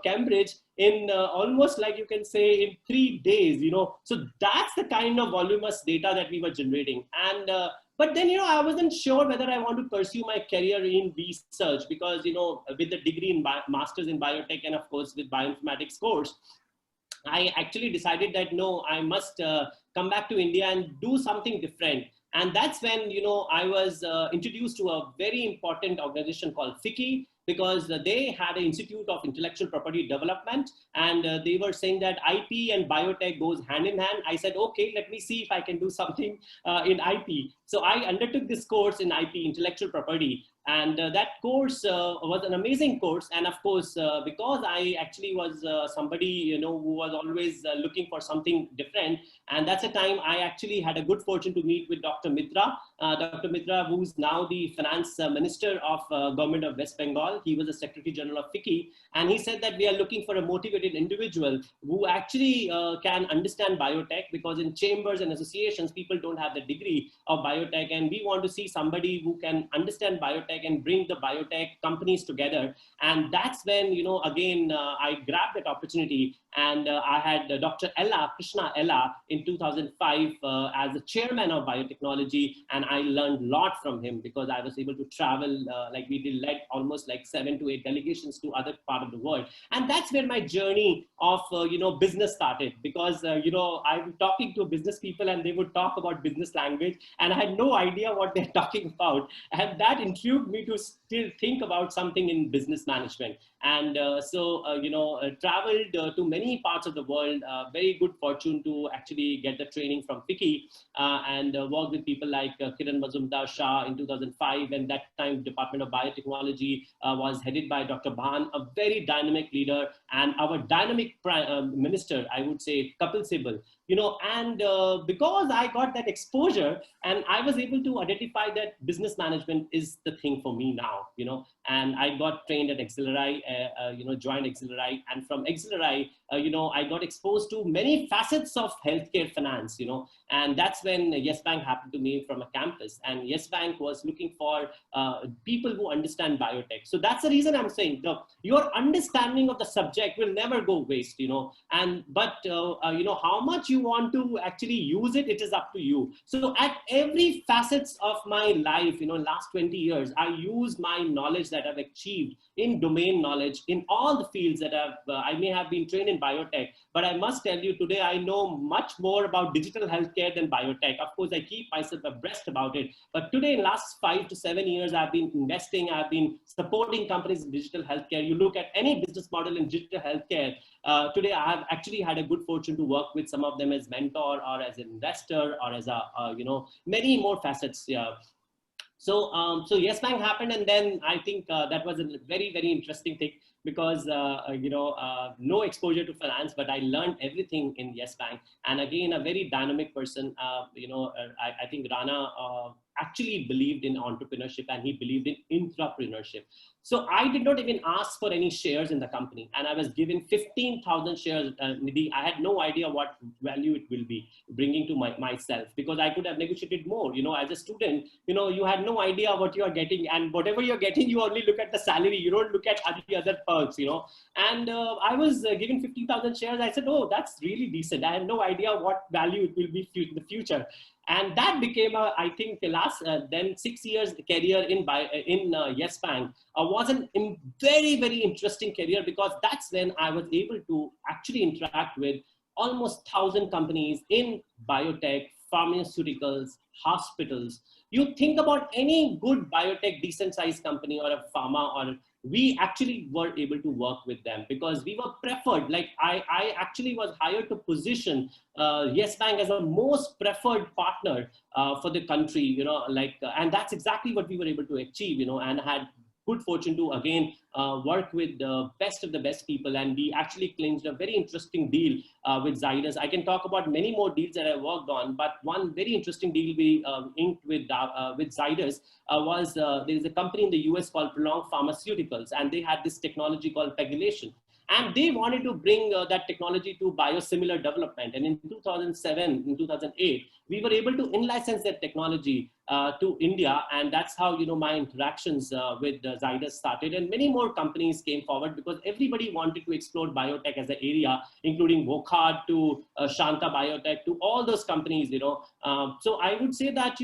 Cambridge in almost, like you can say, in 3 days, So that's the kind of voluminous data that we were generating. And but then, I wasn't sure whether I want to pursue my career in research because, with the degree in master's in biotech and of course with bioinformatics course, I actually decided that no, I must come back to India and do something different. And that's when, I was introduced to a very important organization called FICCI, because they had an Institute of Intellectual Property Development, and they were saying that IP and biotech goes hand in hand. I said, okay, let me see if I can do something in IP. So I undertook this course in IP, intellectual property, and that course was an amazing course. And of course, because I actually was somebody, who was always looking for something different, and that's a time I actually had a good fortune to meet with Dr. Mitra. Dr. Mitra, who's now the finance minister of government of West Bengal. He was the Secretary General of FICCI, and he said that we are looking for a motivated individual who actually can understand biotech, because in chambers and associations, people don't have the degree of biotech, and we want to see somebody who can understand biotech and bring the biotech companies together. And that's when, again, I grabbed that opportunity, and I had Dr. Krishna Ella in 2005 as the chairman of biotechnology, and I learned a lot from him because I was able to travel, we led almost 7 to 8 delegations to other part of the world. And that's where my journey of, business started, because, I'm talking to business people and they would talk about business language, and I had no idea what they're talking about. And that intrigued me to still think about something in business management. And traveled to many parts of the world, very good fortune to actually get the training from FICCI, and worked with people like Kiran Mazumdar Shah in 2005. And that time Department of Biotechnology was headed by Dr. Bhan, a very dynamic leader, and our dynamic minister, I would say, Kapil Sibal. And because I got that exposure, and I was able to identify that business management is the thing for me now, and I got trained at Accelerite, joined Accelerite, and from Accelerite, I got exposed to many facets of healthcare finance, and that's when Yes Bank happened to me from a campus, and Yes Bank was looking for people who understand biotech. So that's the reason I'm saying your understanding of the subject will never go waste, but how much you you want to actually use it, it is up to you. So at every facets of my life, last 20 years, I use my knowledge that I've achieved in domain knowledge in all the fields that I may have been trained in biotech, but I must tell you today, I know much more about digital healthcare than biotech. Of course, I keep myself abreast about it, but today in last 5 to 7 years, I've been investing, I've been supporting companies in digital healthcare. You look at any business model in digital healthcare, today I have actually had a good fortune to work with some of them as mentor or as an investor or as many more facets. Yeah. So Yes Bank happened, and then I think that was a very, very interesting thing because no exposure to finance, but I learned everything in Yes Bank. And again, a very dynamic person. I think Rana actually believed in entrepreneurship, and he believed in intrapreneurship. So I did not even ask for any shares in the company, and I was given 15,000 shares. Nidhi, I had no idea what value it will be bringing to myself, because I could have negotiated more. As a student, you had no idea what you are getting, and whatever you're getting, you only look at the salary. You don't look at the other perks. And I was given 15,000 shares. I said, oh, that's really decent. I had no idea what value it will be in the future. And that became, I think, the last then 6 years career in Yes Bank was a very, very interesting career, because that's when I was able to actually interact with almost 1,000 companies in biotech, pharmaceuticals, hospitals. You think about any good biotech, decent sized company or a pharma, or we actually were able to work with them because we were preferred. Like I actually was hired to position Yes Bank as a most preferred partner for the country, and that's exactly what we were able to achieve, and had good fortune to again work with the best of the best people, and we actually clinched a very interesting deal with Zydus. I can talk about many more deals that I worked on, but one very interesting deal we inked with Zydus was there is a company in the US called Prolong Pharmaceuticals, and they had this technology called pegylation. And they wanted to bring that technology to biosimilar development. And in 2007, in 2008, we were able to in-license that technology to India. And that's how, my interactions with Zydus started. And many more companies came forward because everybody wanted to explore biotech as an area, including Wokhard to Shanta Biotech, to all those companies, So I would say that,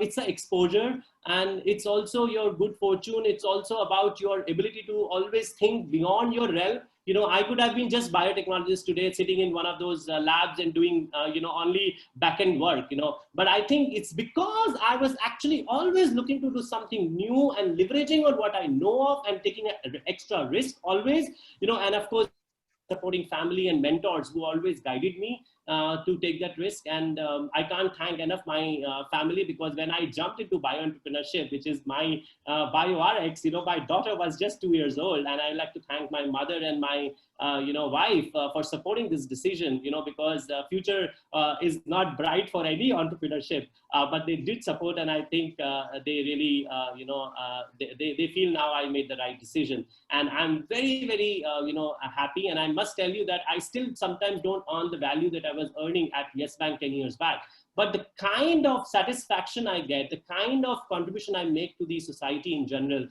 it's an exposure, and it's also your good fortune. It's also about your ability to always think beyond your realm. I could have been just biotechnologist today, sitting in one of those labs and doing, only back-end work, But I think it's because I was actually always looking to do something new and leveraging on what I know of and taking an extra risk always, and of course, supporting family and mentors who always guided me to take that risk. And I can't thank enough my family, because when I jumped into bioentrepreneurship, which is my BioRx, my daughter was just 2 years old. And I'd like to thank my mother and my wife for supporting this decision, because the future is not bright for any entrepreneurship, but they did support. And I think they really, they feel now I made the right decision. And I'm very, very, happy. And I must tell you that I still sometimes don't earn the value that I was earning at Yes Bank 10 years back. But the kind of satisfaction I get, the kind of contribution I make to the society in general,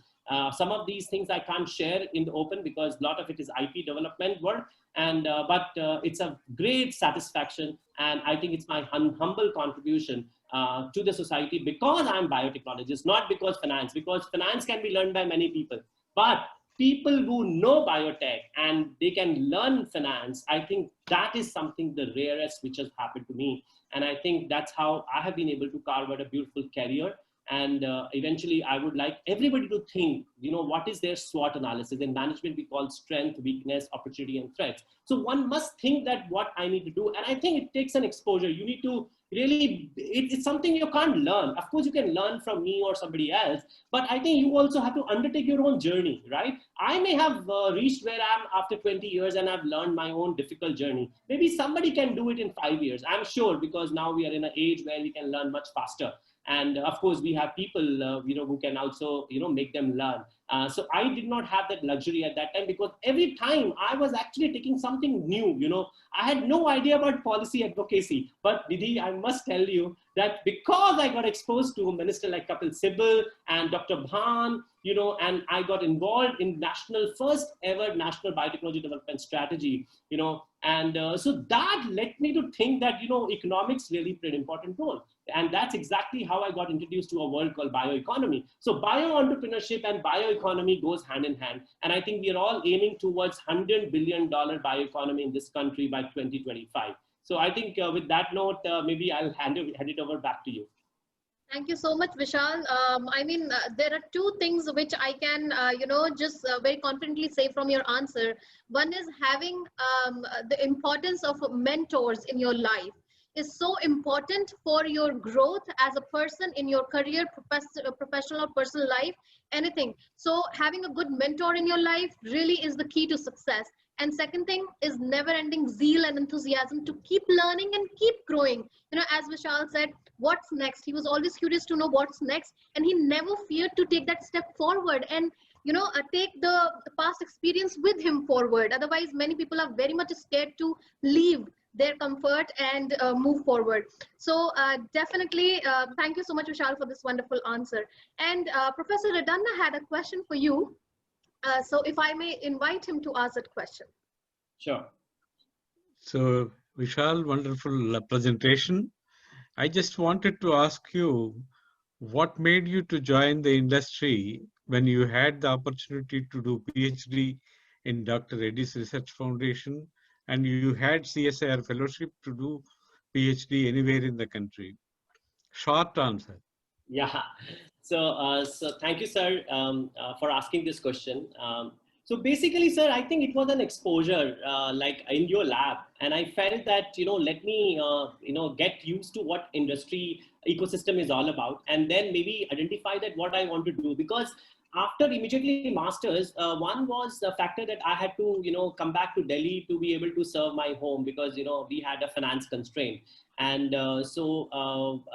some of these things I can't share in the open because a lot of it is IP development work. And but it's a great satisfaction, and I think it's my humble contribution to the society, because I'm biotechnologist, not because finance can be learned by many people, but people who know biotech and they can learn finance. I think that is something the rarest which has happened to me. And I think that's how I have been able to carve out a beautiful career. And eventually I would like everybody to think, what is their SWOT analysis? In management, we call strength, weakness, opportunity, and threats. So one must think that what I need to do. And I think it takes an exposure. You need to really, it's something you can't learn. Of course, you can learn from me or somebody else, but I think you also have to undertake your own journey, right? I may have reached where I am after 20 years and I've learned my own difficult journey. Maybe somebody can do it in 5 years, I'm sure, because now we are in an age where we can learn much faster. And of course, we have people, who can also, make them learn. So I did not have that luxury at that time, because every time I was actually taking something new, I had no idea about policy advocacy. But Nidhi, I must tell you that because I got exposed to a minister like Kapil Sibal and Dr. Bhan, and I got involved in first ever national biotechnology development strategy, and so that led me to think that, economics really played an important role. And that's exactly how I got introduced to a world called bioeconomy. So bio-entrepreneurship and bioeconomy goes hand in hand. And I think we are all aiming towards $100 billion bioeconomy in this country by 2025. So I think with that note, maybe I'll hand it over back to you. Thank you so much, Vishal. There are two things which I can, just very confidently say from your answer. One is having the importance of mentors in your life is so important for your growth as a person in your career, professional or personal life, anything. So having a good mentor in your life really is the key to success. And second thing is never ending zeal and enthusiasm to keep learning and keep growing. As Vishal said, what's next? He was always curious to know what's next, and he never feared to take that step forward and take the past experience with him forward. Otherwise, many people are very much scared to leave their comfort and move forward. So definitely, thank you so much, Vishal, for this wonderful answer. And Professor Redana had a question for you. So if I may invite him to ask that question. Sure. So Vishal, wonderful presentation. I just wanted to ask you, what made you to join the industry when you had the opportunity to do PhD in Dr. Reddy's Research Foundation, and you had CSIR fellowship to do PhD anywhere in the country? Short answer. Yeah. So thank you, sir, for asking this question. So basically, sir, I think it was an exposure like in your lab. And I felt that, let me, get used to what industry ecosystem is all about. And then maybe identify that what I want to do. Because after immediately masters, one was the factor that I had to, come back to Delhi to be able to serve my home, because, we had a finance constraint. And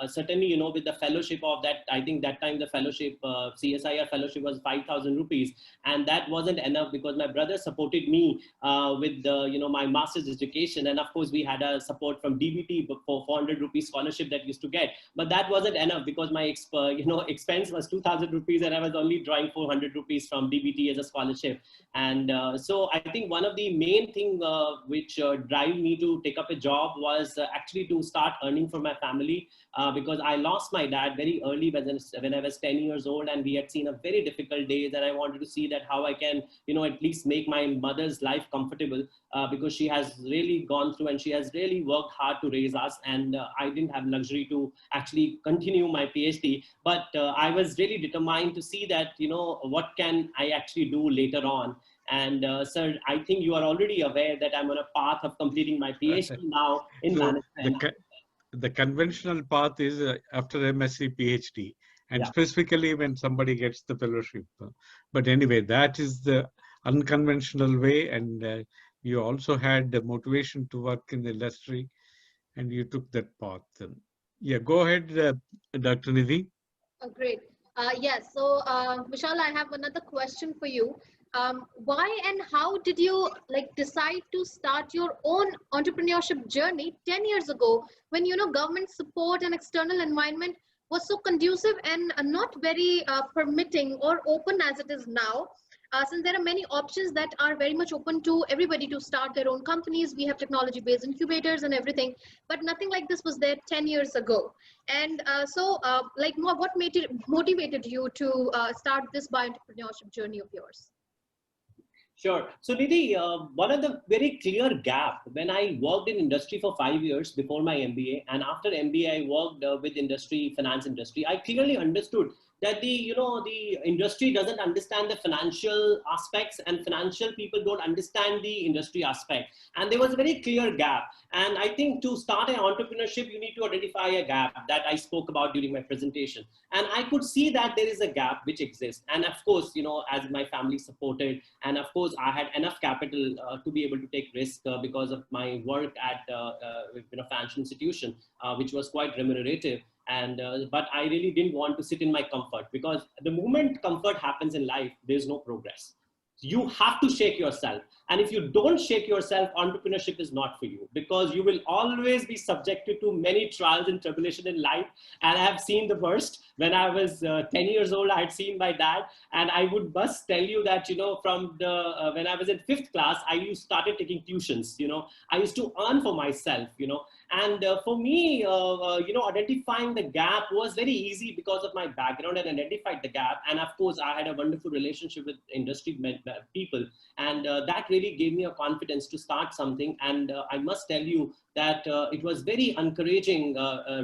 certainly, with the fellowship of that, I think that time the fellowship, CSIR fellowship was 5,000 rupees. And that wasn't enough, because my brother supported me with my master's education. And of course, we had a support from DBT for 400 rupees scholarship that used to get. But that wasn't enough, because my expense was 2,000 rupees, and I was only drawing 400 rupees from DBT as a scholarship. And so I think one of the main thing which drive me to take up a job was actually to start earning for my family, because I lost my dad very early when I was 10 years old, and we had seen a very difficult days, and I wanted to see that how I can, at least make my mother's life comfortable, because she has really gone through and she has really worked hard to raise us, and I didn't have luxury to actually continue my PhD, but I was really determined to see that, what can I actually do later on. And sir, I think you are already aware that I'm on a path of completing my PhD now in management. The conventional path is after MSc PhD, and specifically when somebody gets the fellowship. But anyway, that is the unconventional way, and you also had the motivation to work in the industry, and you took that path. Yeah, go ahead, Dr. Nidhi. Great. Yes. So, Vishal, I have another question for you. Why and how did you decide to start your own entrepreneurship journey 10 years ago, when government support and external environment was so conducive and not very permitting or open as it is now? Since there are many options that are very much open to everybody to start their own companies, we have technology-based incubators and everything, but nothing like this was there 10 years ago. And what motivated you to start this bioentrepreneurship journey of yours? Sure. So Nidhi, one of the very clear gap when I worked in industry for 5 years before my MBA, and after MBA I worked with industry, finance industry, I clearly understood that the industry doesn't understand the financial aspects, and financial people don't understand the industry aspect. And there was a very clear gap. And I think to start an entrepreneurship, you need to identify a gap that I spoke about during my presentation. And I could see that there is a gap which exists. And of course, as my family supported, and of course I had enough capital to be able to take risk because of my work at financial institution, which was quite remunerative. And but I really didn't want to sit in my comfort, because the moment comfort happens in life, there's no progress. You have to shake yourself. And if you don't shake yourself, entrepreneurship is not for you, because you will always be subjected to many trials and tribulation in life. And I have seen the worst. When I was 10 years old, I had seen my dad. And I would must tell you that, from the, when I was in 5th class, I started taking tuitions, I used to earn for myself, and for me, identifying the gap was very easy because of my background, and identified the gap. And of course, I had a wonderful relationship with industry people, and that really gave me a confidence to start something. And I must tell you that it was very encouraging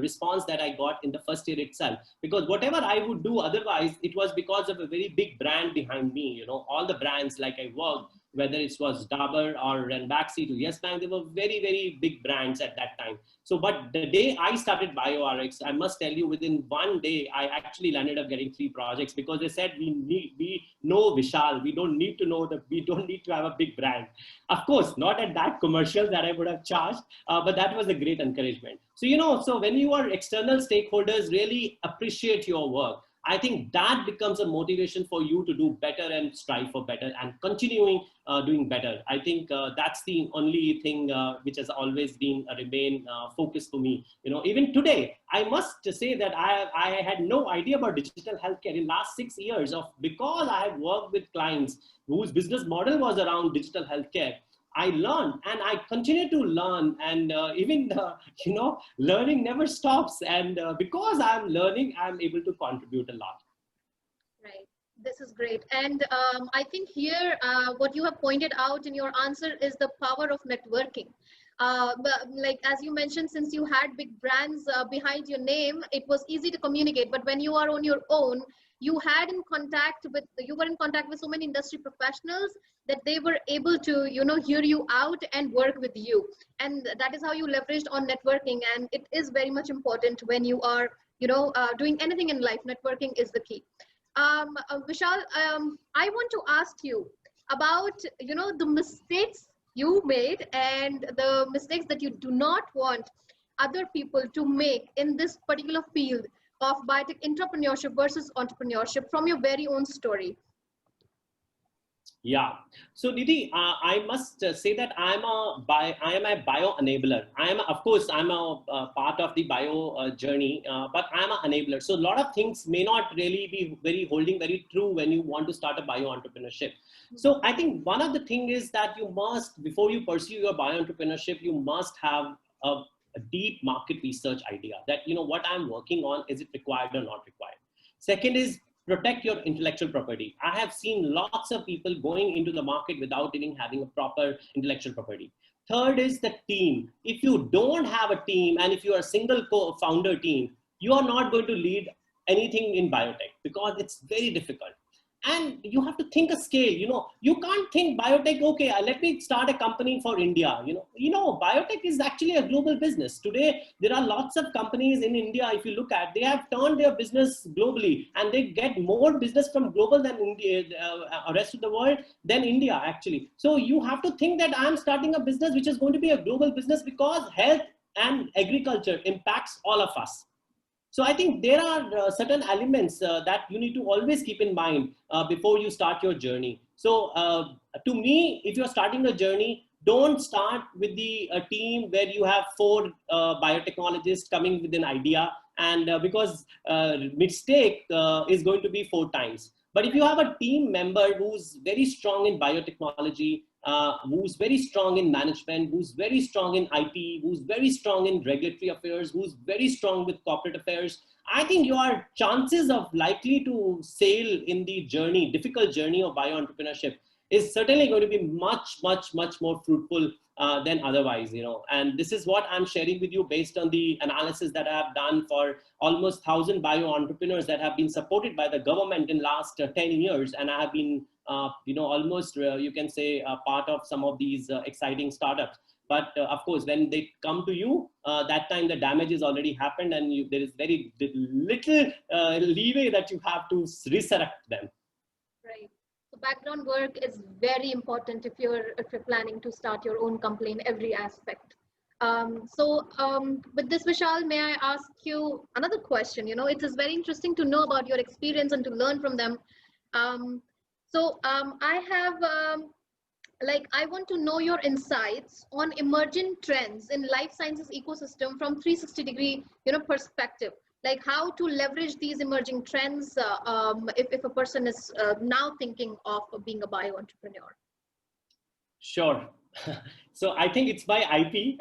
response that I got in the first year itself, because whatever I would do otherwise, it was because of a very big brand behind me. All the brands like I worked, whether it was Dabur or Ranbaxy to Yes Bank, they were very, very big brands at that time. So, but the day I started BioRx, I must tell you, within one day, I actually ended up getting 3 projects, because they said, we know Vishal, we don't need to know that, we don't need to have a big brand. Of course, not at that commercial that I would have charged, but that was a great encouragement. So, so when your external stakeholders really appreciate your work, I think that becomes a motivation for you to do better and strive for better and continuing doing better. I think that's the only thing which has always been remain focus for me. Even today, I must say that I had no idea about digital healthcare in last 6 years, because I have worked with clients whose business model was around digital healthcare. I learned and I continue to learn, and even learning never stops. And because I'm learning, I'm able to contribute a lot. Right. This is great. And I think here, what you have pointed out in your answer is the power of networking. But like, as you mentioned, since you had big brands behind your name, it was easy to communicate. But when you are on your own, you were in contact with so many industry professionals that they were able to, hear you out and work with you. And that is how you leveraged on networking. And it is very much important when you are, doing anything in life. Networking is the key. Vishal, I want to ask you about, the mistakes you made and the mistakes that you do not want other people to make in this particular field of biotech entrepreneurship versus entrepreneurship, from your very own story. Yeah. So Nidhi, I must say that I am a bio enabler. Of course, I'm a part of the bio journey, but I'm an enabler. So a lot of things may not really be holding very true when you want to start a bio entrepreneurship. So I think one of the things is that you must, before you pursue your bio entrepreneurship, you must have a deep market research idea that, what I'm working on, is it required or not required? Second is, protect your intellectual property. I have seen lots of people going into the market without even having a proper intellectual property. Third is the team. If you don't have a team, and if you are a single co-founder team, you are not going to lead anything in biotech, because it's very difficult. And you have to think a scale. You can't think biotech, okay, let me start a company for India. Biotech is actually a global business. Today, there are lots of companies in India, if you look at, they have turned their business globally, and they get more business from global than India, rest of the world, than India, actually. So you have to think that I'm starting a business which is going to be a global business, because health and agriculture impacts all of us. So I think there are certain elements that you need to always keep in mind before you start your journey. So to me, if you're starting a journey, don't start with the team where you have 4 biotechnologists coming with an idea, and because mistake is going to be 4 times. But if you have a team member who's very strong in biotechnology, who's very strong in management, who's very strong in IT, who's very strong in regulatory affairs, who's very strong with corporate affairs, I think your chances of likely to sail in the journey, difficult journey of bio-entrepreneurship, is certainly going to be much, much, much more fruitful than otherwise, And this is what I'm sharing with you based on the analysis that I have done for almost 1,000 bio-entrepreneurs that have been supported by the government in last 10 years. And I have been, almost, you can say, part of some of these exciting startups. But of course, when they come to you, that time the damage has already happened, and there is very little leeway that you have to resurrect them. Right. So background work is very important if you're planning to start your own company in every aspect. With this, Vishal, may I ask you another question? It is very interesting to know about your experience and to learn from them. I have I want to know your insights on emerging trends in life sciences ecosystem from 360-degree, perspective. Like how to leverage these emerging trends if a person is now thinking of being a bio entrepreneur. Sure. So I think it's by IP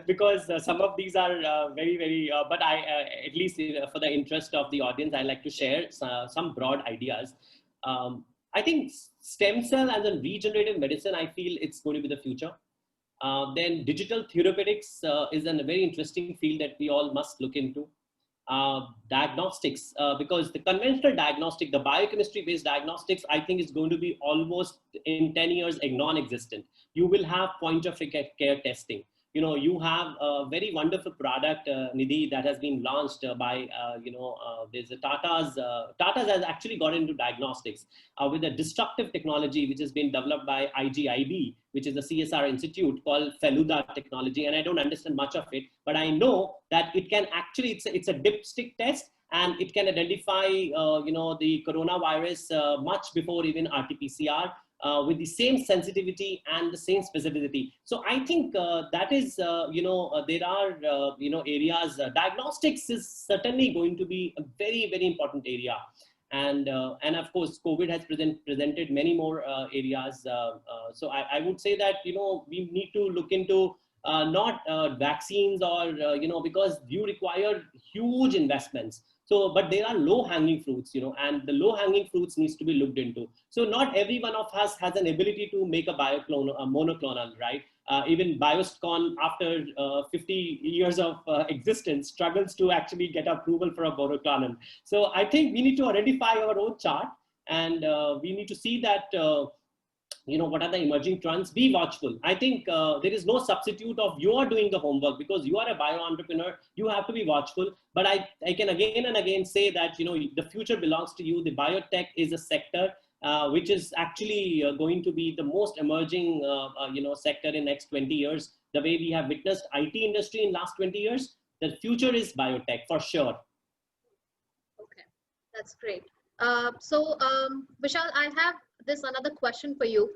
because some of these are very, but at least for the interest of the audience, I like to share some broad ideas. I think stem cell and then regenerative medicine, I feel it's going to be the future. Then digital therapeutics is a very interesting field that we all must look into. Diagnostics, because the conventional diagnostic, the biochemistry based diagnostics, I think is going to be almost in 10 years non-existent. You will have point of care testing. You have a very wonderful product, Nidhi, that has been launched by, there's a Tata's has actually got into diagnostics with a disruptive technology, which has been developed by IGIB, which is a CSR institute called Feluda technology. And I don't understand much of it, but I know that it can actually, it's a dipstick test, and it can identify, the coronavirus much before even RT-PCR. With the same sensitivity and the same specificity. So I think that is, there are, areas, diagnostics is certainly going to be a very, very important area. And of course, COVID has presented many more areas. So I would say that, we need to look into not vaccines or, because you require huge investments. So, but there are low-hanging fruits, and the low-hanging fruits needs to be looked into. So not every one of us has an ability to make a monoclonal, right? Even Bioscon, after 50 years of existence, struggles to actually get approval for a monoclonal. So I think we need to identify our own chart, and we need to see that, what are the emerging trends? Be watchful. I think there is no substitute of you are doing the homework, because you are a bio entrepreneur. You have to be watchful. But I can again and again say that, the future belongs to you. The biotech is a sector which is actually going to be the most emerging, sector in next 20 years. The way we have witnessed IT industry in last 20 years, the future is biotech for sure. Okay, that's great. Vishal, I have this another question for you,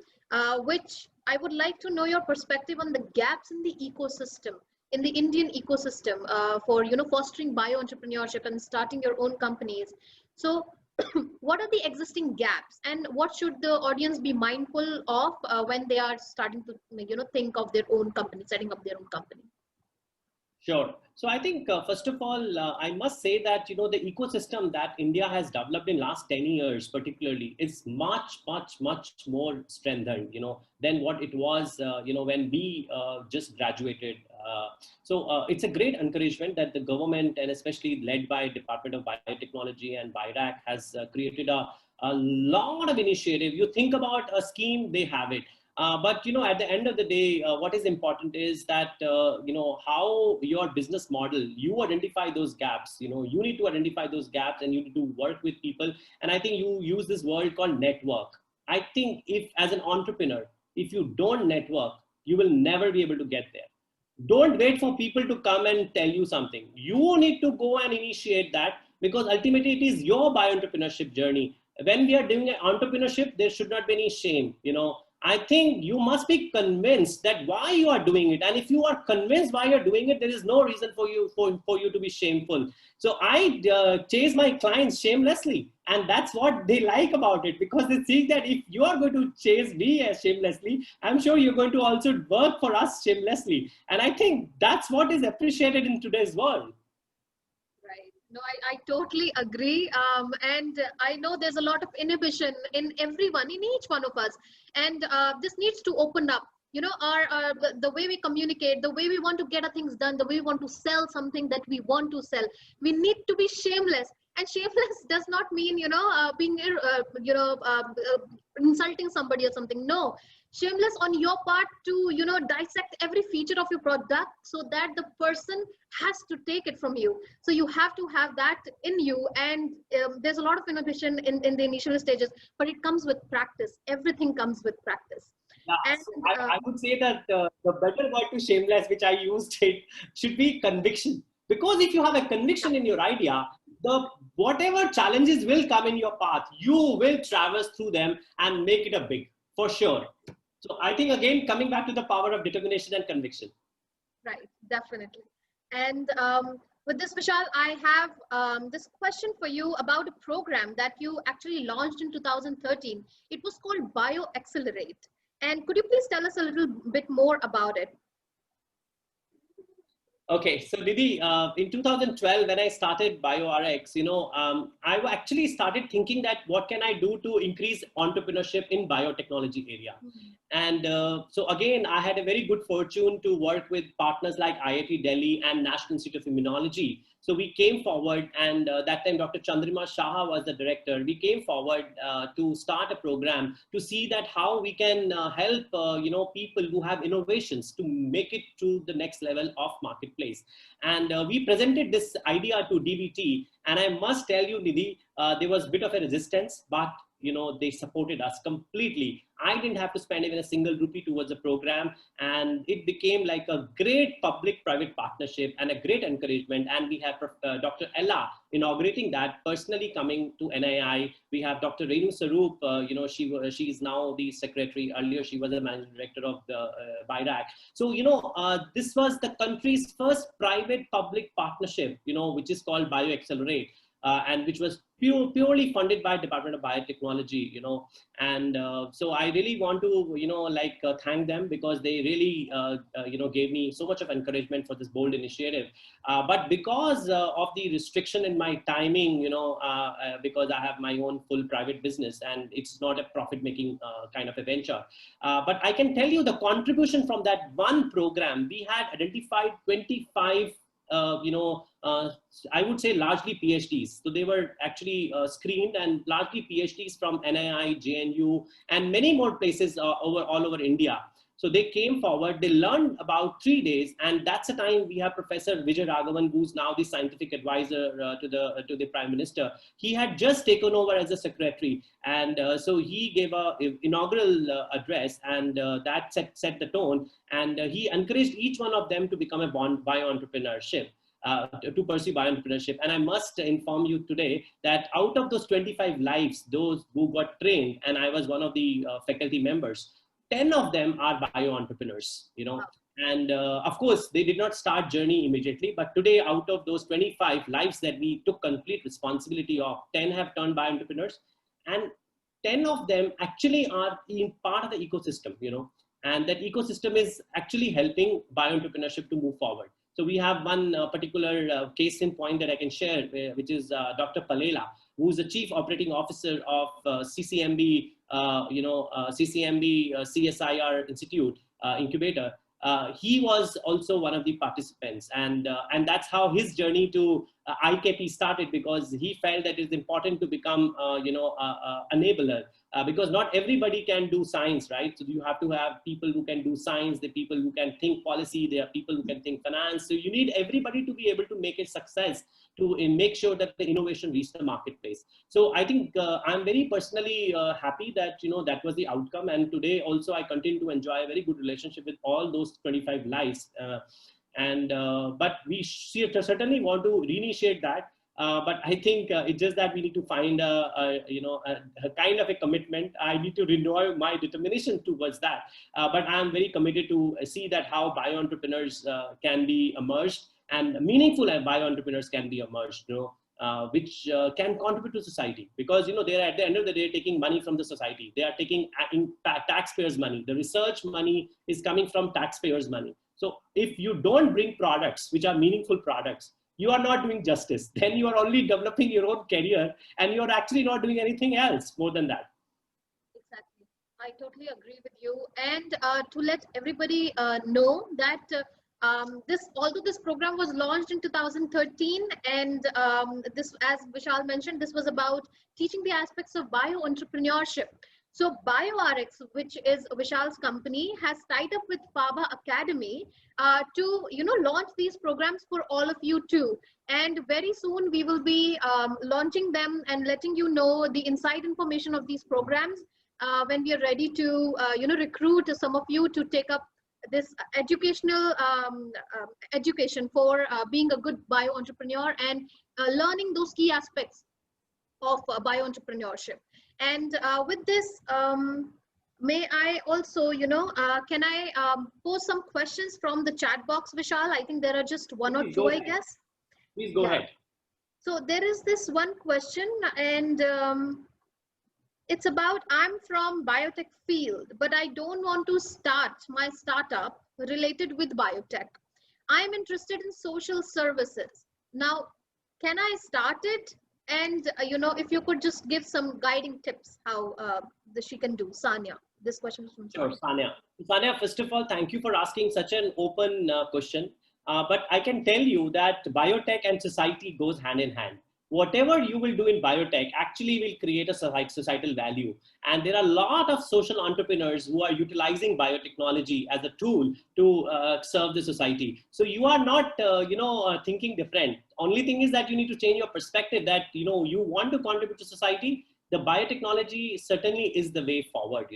which I would like to know your perspective on the gaps in the ecosystem, in the Indian ecosystem for fostering bio entrepreneurship and starting your own companies. So what are the existing gaps, and what should the audience be mindful of when they are starting to think of their own company, setting up their own company? Sure. So I think, first of all, I must say that, the ecosystem that India has developed in last 10 years, particularly, is much, much, much more strengthened, than what it was, when we just graduated. So it's a great encouragement that the government, and especially led by Department of Biotechnology and BIRAC, has created a lot of initiative. You think about a scheme, they have it. But at the end of the day, what is important is that how your business model, you identify those gaps. You need to identify those gaps, and you need to work with people. And I think you use this word called network. I think if as an entrepreneur, if you don't network, you will never be able to get there. Don't wait for people to come and tell you something. You need to go and initiate that, because ultimately it is your bio-entrepreneurship journey. When we are doing an entrepreneurship, there should not be any shame. I think you must be convinced that why you are doing it. And if you are convinced why you're doing it, there is no reason for you to be shameful. So I chase my clients shamelessly. And that's what they like about it, because they think that if you are going to chase me shamelessly, I'm sure you're going to also work for us shamelessly. And I think that's what is appreciated in today's world. No, I totally agree. And I know there's a lot of inhibition in everyone, in each one of us. And this needs to open up, the way we communicate, the way we want to get things done, the way we want to sell something that we want to sell. We need to be shameless. And shameless does not mean, being, insulting somebody or something. No. Shameless on your part to dissect every feature of your product so that the person has to take it from you. So you have to have that in you, and there's a lot of inhibition in the initial stages, but it comes with practice. Everything comes with practice. Yeah, And so I would say that the better word to shameless, which I used, it should be conviction. Because if you have a conviction in your idea, the whatever challenges will come in your path, you will traverse through them and make it a big, for sure. So I think again, coming back to the power of determination and conviction. right, definitely. And with this, Vishal, I have this question for you about a program that you actually launched in 2013. It was called Bio Accelerate. And could you please tell us a little bit more about it? Okay, so Nidhi, in 2012, when I started BioRx, I actually started thinking that what can I do to increase entrepreneurship in biotechnology area. And so again, I had a very good fortune to work with partners like IIT Delhi and National Institute of Immunology. So we came forward, and that time Dr. Chandrima Shah was the director. We came forward to start a program to see that how we can help people who have innovations to make it to the next level of marketplace. And we presented this idea to DBT, and I must tell you, Nidhi, there was a bit of a resistance, but they supported us completely. I didn't have to spend even a single rupee towards the program, and it became like a great public-private partnership and a great encouragement. And we have Dr. Ella inaugurating that, personally coming to NII. We have Dr. Renu Saroop, she is now the secretary. Earlier, she was the managing director of the BIRAC. So, this was the country's first private-public partnership, which is called Bio Accelerate. And which was purely funded by Department of Biotechnology, and so I really want to, thank them, because they really, gave me so much of encouragement for this bold initiative. But because of the restriction in my timing, because I have my own full private business and it's not a profit-making kind of a venture. But I can tell you the contribution from that one program, we had identified 25 I would say largely PhDs. So they were actually screened, and largely PhDs from NII, JNU, and many more places all over India. So they came forward, they learned about 3 days, and that's the time we have Professor Vijay Raghavan, who's now the scientific advisor to the Prime Minister. He had just taken over as a secretary, and so he gave an inaugural address, and that set the tone, and he encouraged each one of them to become a bio-entrepreneurship. To pursue bio-entrepreneurship. And I must inform you today that out of those 25 lives, those who got trained, and I was one of the faculty members, 10 of them are bio-entrepreneurs, and of course, they did not start journey immediately, but today out of those 25 lives that we took complete responsibility of, 10 have turned bio-entrepreneurs, and 10 of them actually are in part of the ecosystem, and that ecosystem is actually helping bio-entrepreneurship to move forward. So we have one particular case in point that I can share, which is Dr. Palela, who is the Chief Operating Officer of CCMB, CCMB CSIR Institute Incubator. He was also one of the participants, and that's how his journey to IKP started, because he felt that it's important to become, enabler. Because not everybody can do science, right? So you have to have people who can do science, the people who can think policy, there are people who can think finance. So you need everybody to be able to make a success, to make sure that the innovation reaches the marketplace. So I think I'm very personally happy that, that was the outcome. And today also I continue to enjoy a very good relationship with all those 25 lives. But we certainly want to reinitiate that. But I think it's just that we need to find a kind of a commitment. I need to renew my determination towards that. But I'm very committed to see that how bio-entrepreneurs can be emerged, and meaningful bio-entrepreneurs can be emerged, which can contribute to society. Because, they're at the end of the day taking money from the society. They are taking taxpayers' money. The research money is coming from taxpayers' money. So if you don't bring products which are meaningful products, you are not doing justice. Then you are only developing your own career, and you're actually not doing anything else more than that. Exactly. I totally agree with you. And to let everybody know that although this program was launched in 2013, and this, as Vishal mentioned, this was about teaching the aspects of bio-entrepreneurship. So BioRx, which is Vishal's company, has tied up with FABA Academy to launch these programs for all of you too. And very soon we will be launching them and letting you know the inside information of these programs. when we are ready to, recruit some of you to take up this educational education for being a good bio entrepreneur and learning those key aspects of bio entrepreneurship. And with this, may I also, can I pose some questions from the chat box, Vishal? I think there are just one or Please two, go I ahead. guess. Please go ahead. So there is this one question, and it's about, I'm from biotech field, but I don't want to start my startup related with biotech. I'm interested in social services. Now, can I start it? And, if you could just give some guiding tips, how she can do. Sanya, this question is from Sure, Sanya. Sanya. Sanya, first of all, thank you for asking such an open question. But I can tell you that biotech and society goes hand in hand. Whatever you will do in biotech actually will create a societal value. And there are a lot of social entrepreneurs who are utilizing biotechnology as a tool to serve the society. So you are not, thinking different. Only thing is that you need to change your perspective that, you want to contribute to society. The biotechnology certainly is the way forward,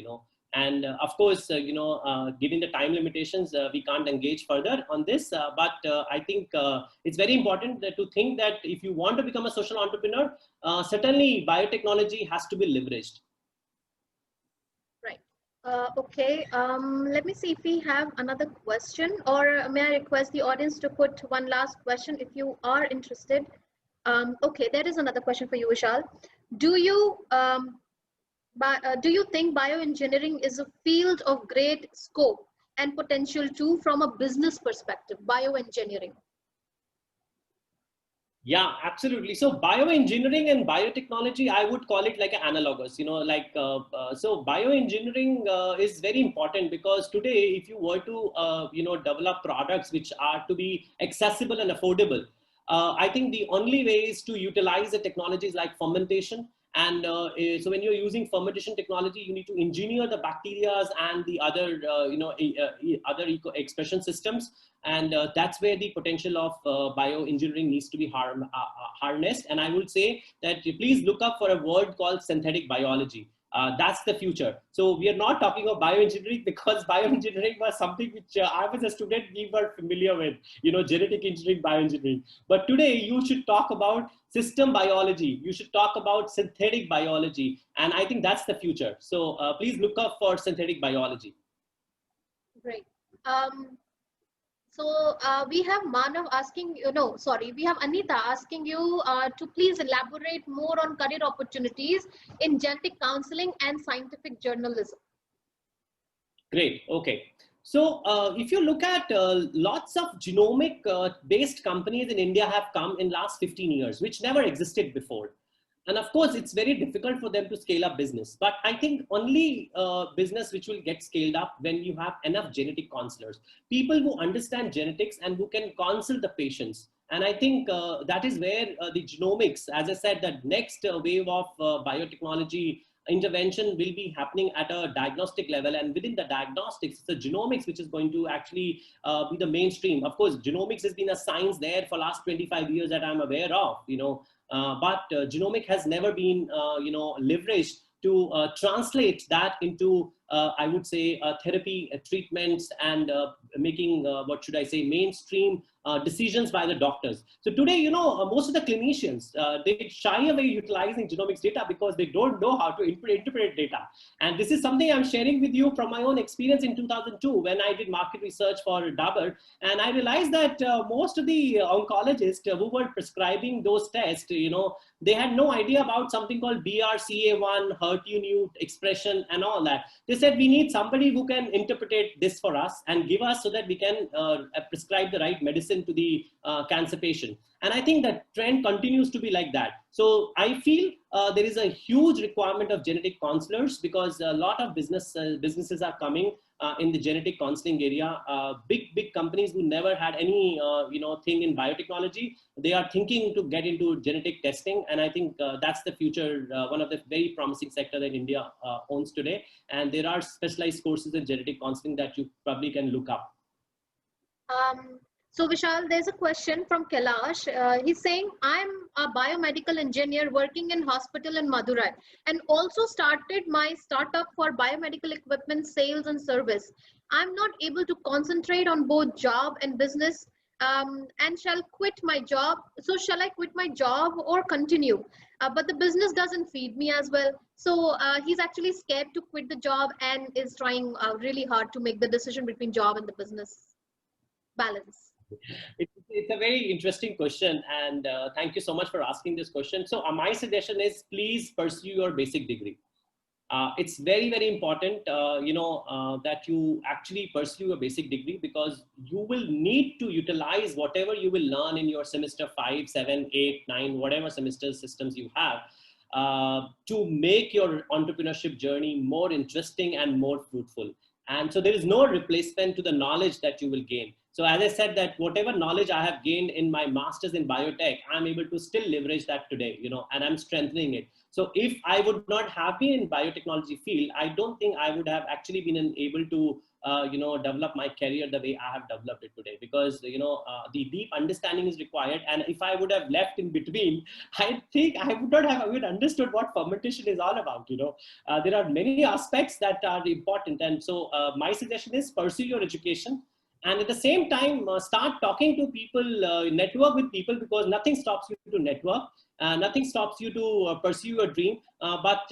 And of course, given the time limitations, we can't engage further on this. But I think it's very important to think that if you want to become a social entrepreneur, certainly biotechnology has to be leveraged. Right. Okay. Let me see if we have another question, or may I request the audience to put one last question if you are interested. Okay, there is another question for you, Vishal. Do you think bioengineering is a field of great scope and potential too from a business perspective, bioengineering? Yeah, absolutely. So bioengineering and biotechnology, I would call it like an analogous, so bioengineering is very important because today, if you were to, develop products which are to be accessible and affordable, I think the only way is to utilize the technologies like fermentation. And so when you're using fermentation technology, you need to engineer the bacteria and the other, other expression systems. And that's where the potential of bioengineering needs to be harnessed. And I would say that please look up for a word called synthetic biology. That's the future. So we are not talking of bioengineering because bioengineering was something which I was a student, we were familiar with, genetic engineering, bioengineering. But today you should talk about system biology. You should talk about synthetic biology. And I think that's the future. So please look up for synthetic biology. Great. So we have Manav asking, we have Anita asking you to please elaborate more on career opportunities in genetic counseling and scientific journalism. Great. Okay. So if you look at lots of genomic based companies in India have come in last 15 years, which never existed before. And of course, it's very difficult for them to scale up business. But I think only business which will get scaled up when you have enough genetic counselors, people who understand genetics and who can counsel the patients. And I think that is where the genomics, as I said, the next wave of biotechnology intervention will be happening at a diagnostic level. And within the diagnostics, it's the genomics which is going to actually be the mainstream. Of course, genomics has been a science there for last 25 years that I'm aware of, but genomic has never been, leveraged to translate that into, I would say, therapy treatments and making, what should I say, mainstream decisions by the doctors. So today, most of the clinicians, they shy away utilizing genomics data because they don't know how to interpret data. And this is something I'm sharing with you from my own experience in 2002 when I did market research for Dabur. And I realized that most of the oncologists who were prescribing those tests, they had no idea about something called BRCA1, HER2/neu expression and all that. They said, we need somebody who can interpret this for us and give us so that we can prescribe the right medicine to the cancer patient. And I think that trend continues to be like that. So I feel there is a huge requirement of genetic counselors because a lot of businesses are coming in the genetic counseling area. Big companies who never had any thing in biotechnology, they are thinking to get into genetic testing. And I think that's the future, one of the very promising sector that India owns today. And there are specialized courses in genetic counseling that you probably can look up. So Vishal, there's a question from Kailash. He's saying, I'm a biomedical engineer working in hospital in Madurai and also started my startup for biomedical equipment sales and service. I'm not able to concentrate on both job and business and shall quit my job. So shall I quit my job or continue? But the business doesn't feed me as well. So he's actually scared to quit the job and is trying really hard to make the decision between job and the business balance. It's a very interesting question, and thank you so much for asking this question. So my suggestion is, please pursue your basic degree. It's very, very important, that you actually pursue a basic degree, because you will need to utilize whatever you will learn in your semester 5, 7, 8, 9, whatever semester systems you have, to make your entrepreneurship journey more interesting and more fruitful. And so there is no replacement to the knowledge that you will gain. So as I said, that whatever knowledge I have gained in my master's in biotech, I'm able to still leverage that today, and I'm strengthening it. So if I would not have been in biotechnology field, I don't think I would have actually been able to, develop my career the way I have developed it today, because, the deep understanding is required. And if I would have left in between, I think I would not have even understood what fermentation is all about. There are many aspects that are important. And so my suggestion is, pursue your education. And at the same time, start talking to people, network with people, because nothing stops you to network. Nothing stops you to pursue your dream. But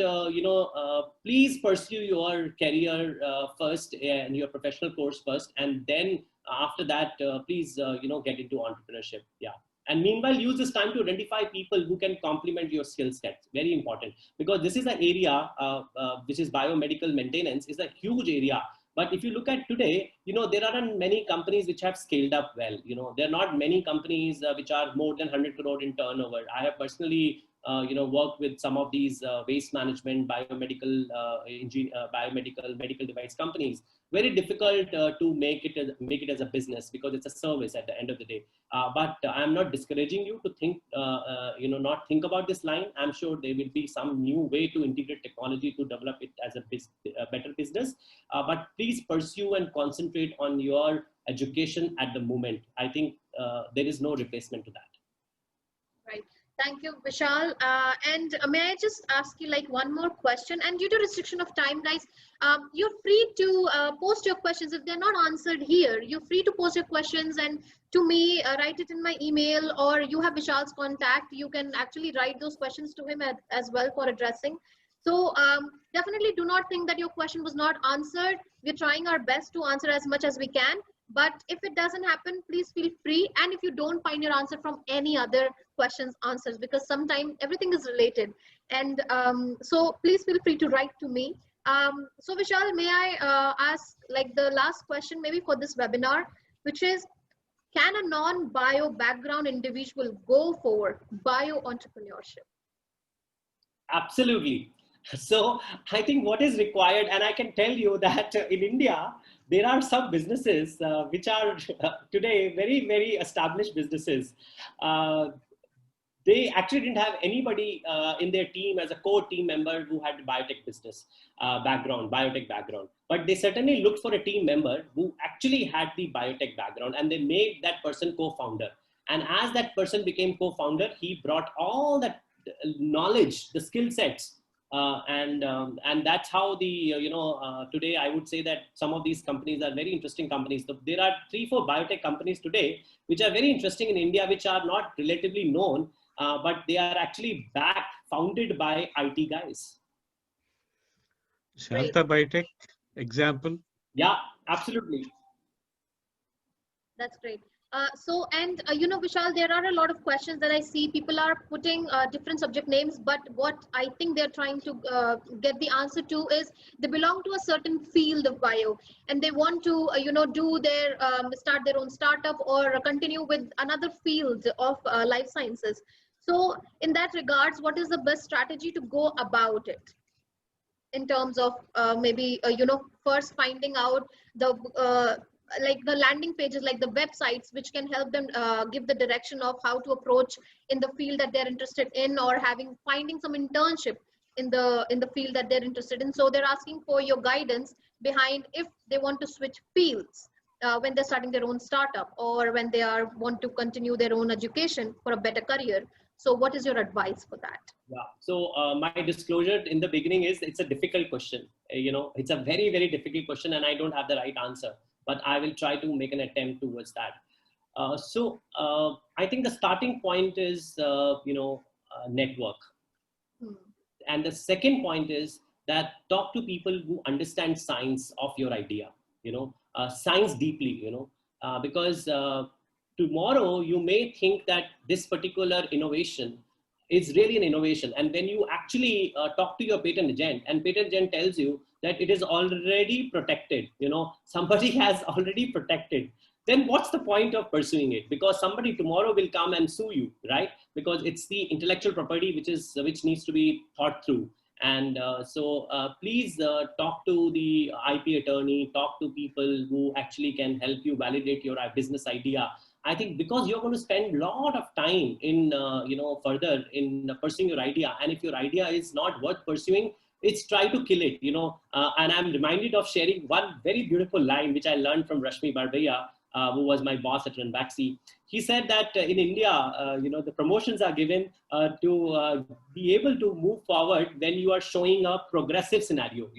please pursue your career first, and your professional course first. And then after that, please, get into entrepreneurship. Yeah. And meanwhile, use this time to identify people who can complement your skill sets. Very important, because this is an area, which is biomedical maintenance, is a huge area. But if you look at today, there aren't many companies which have scaled up well. There are not many companies which are more than 100 crore in turnover. I have personally, worked with some of these waste management, biomedical, medical device companies. Very difficult to make it as a business, because it's a service at the end of the day. But I'm not discouraging you to think, not think about this line. I'm sure there will be some new way to integrate technology to develop it as a better business. But please pursue and concentrate on your education at the moment. I think there is no replacement to that. Right. Thank you, Vishal. And may I just ask you like one more question? And due to restriction of time, guys, you're free to post your questions. If they're not answered here, you're free to post your questions and to me, write it in my email, or you have Vishal's contact. You can actually write those questions to him as well for addressing. So definitely do not think that your question was not answered. We're trying our best to answer as much as we can. But if it doesn't happen, please feel free. And if you don't find your answer from any other questions, answers, because sometimes everything is related. And so please feel free to write to me. So Vishal, may I ask like the last question maybe for this webinar, which is, can a non-bio background individual go for bio entrepreneurship? Absolutely. So I think what is required, and I can tell you that in India, there are some businesses which are today very, very established businesses. They actually didn't have anybody in their team as a core team member who had biotech business biotech background. But they certainly looked for a team member who actually had the biotech background, and they made that person co-founder. And as that person became co-founder, he brought all that knowledge, the skill sets, and that's how the today I would say that some of these companies are very interesting companies. So there are 3-4 biotech companies today which are very interesting in India, which are not relatively known, but they are actually founded by IT guys. Shanta Biotech example. Yeah, absolutely. That's great. Vishal, there are a lot of questions that I see. People are putting different subject names, but what I think they're trying to get the answer to is they belong to a certain field of bio, and they want to, do their start their own startup or continue with another field of life sciences. So, in that regards, what is the best strategy to go about it? In terms of first finding out the like the landing pages, like the websites, which can help them give the direction of how to approach in the field that they're interested in, or finding some internship in the field that they're interested in. So they're asking for your guidance behind if they want to switch fields. when they're starting their own startup, or when they want to continue their own education for a better career. So what is your advice for that? Yeah. So my disclosure in the beginning is it's a difficult question. It's a very, very difficult question, and I don't have the right answer, but I will try to make an attempt towards that. I think the starting point is, network. And the second point is that talk to people who understand science of your idea, science deeply, because tomorrow you may think that this particular innovation is really an innovation. And when you actually talk to your patent agent, and patent agent tells you that it is already protected, somebody has already protected, then what's the point of pursuing it? Because somebody tomorrow will come and sue you, right? Because it's the intellectual property which needs to be thought through. And please talk to the IP attorney, talk to people who actually can help you validate your business idea. I think because you're going to spend a lot of time in, further in pursuing your idea. And if your idea is not worth pursuing, it's try to kill it, and I'm reminded of sharing one very beautiful line, which I learned from Rashmi Barbaya, who was my boss at Ranbaxy. He said that in India, the promotions are given to be able to move forward when you are showing a progressive scenario,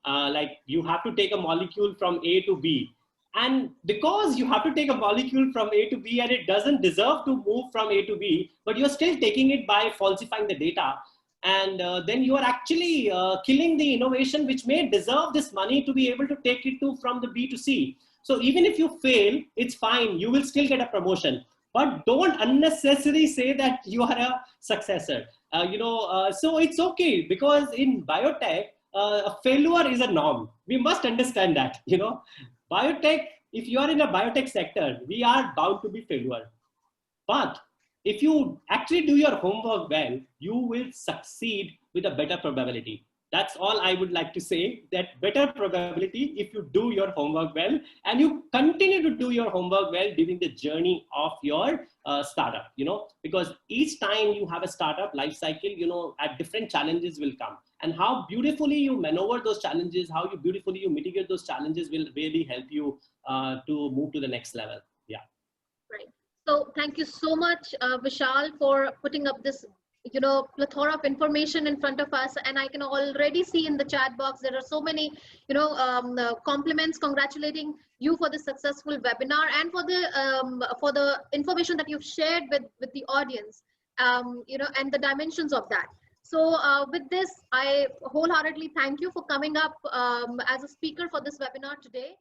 like you have to take a molecule from A to B. And because you have to take a molecule from A to B and it doesn't deserve to move from A to B, but you're still taking it by falsifying the data. And then you are actually killing the innovation which may deserve this money to be able to take it from the B to C. So even if you fail, it's fine. You will still get a promotion. But don't unnecessarily say that you are a successor. So it's okay, because in biotech, a failure is a norm. We must understand that, Biotech, if you are in a biotech sector, we are bound to be failure. But if you actually do your homework well, you will succeed with a better probability. That's all I would like to say, that better probability if you do your homework well, and you continue to do your homework well during the journey of your startup, because each time you have a startup life cycle, at different challenges will come. And how beautifully you maneuver those challenges, how you beautifully you mitigate those challenges will really help you to move to the next level. Yeah. Right. So thank you so much, Vishal, for putting up this plethora of information in front of us. And I can already see in the chat box there are so many compliments congratulating you for the successful webinar and for the information that you've shared with the audience, and the dimensions of that. So with this, I wholeheartedly thank you for coming up as a speaker for this webinar today.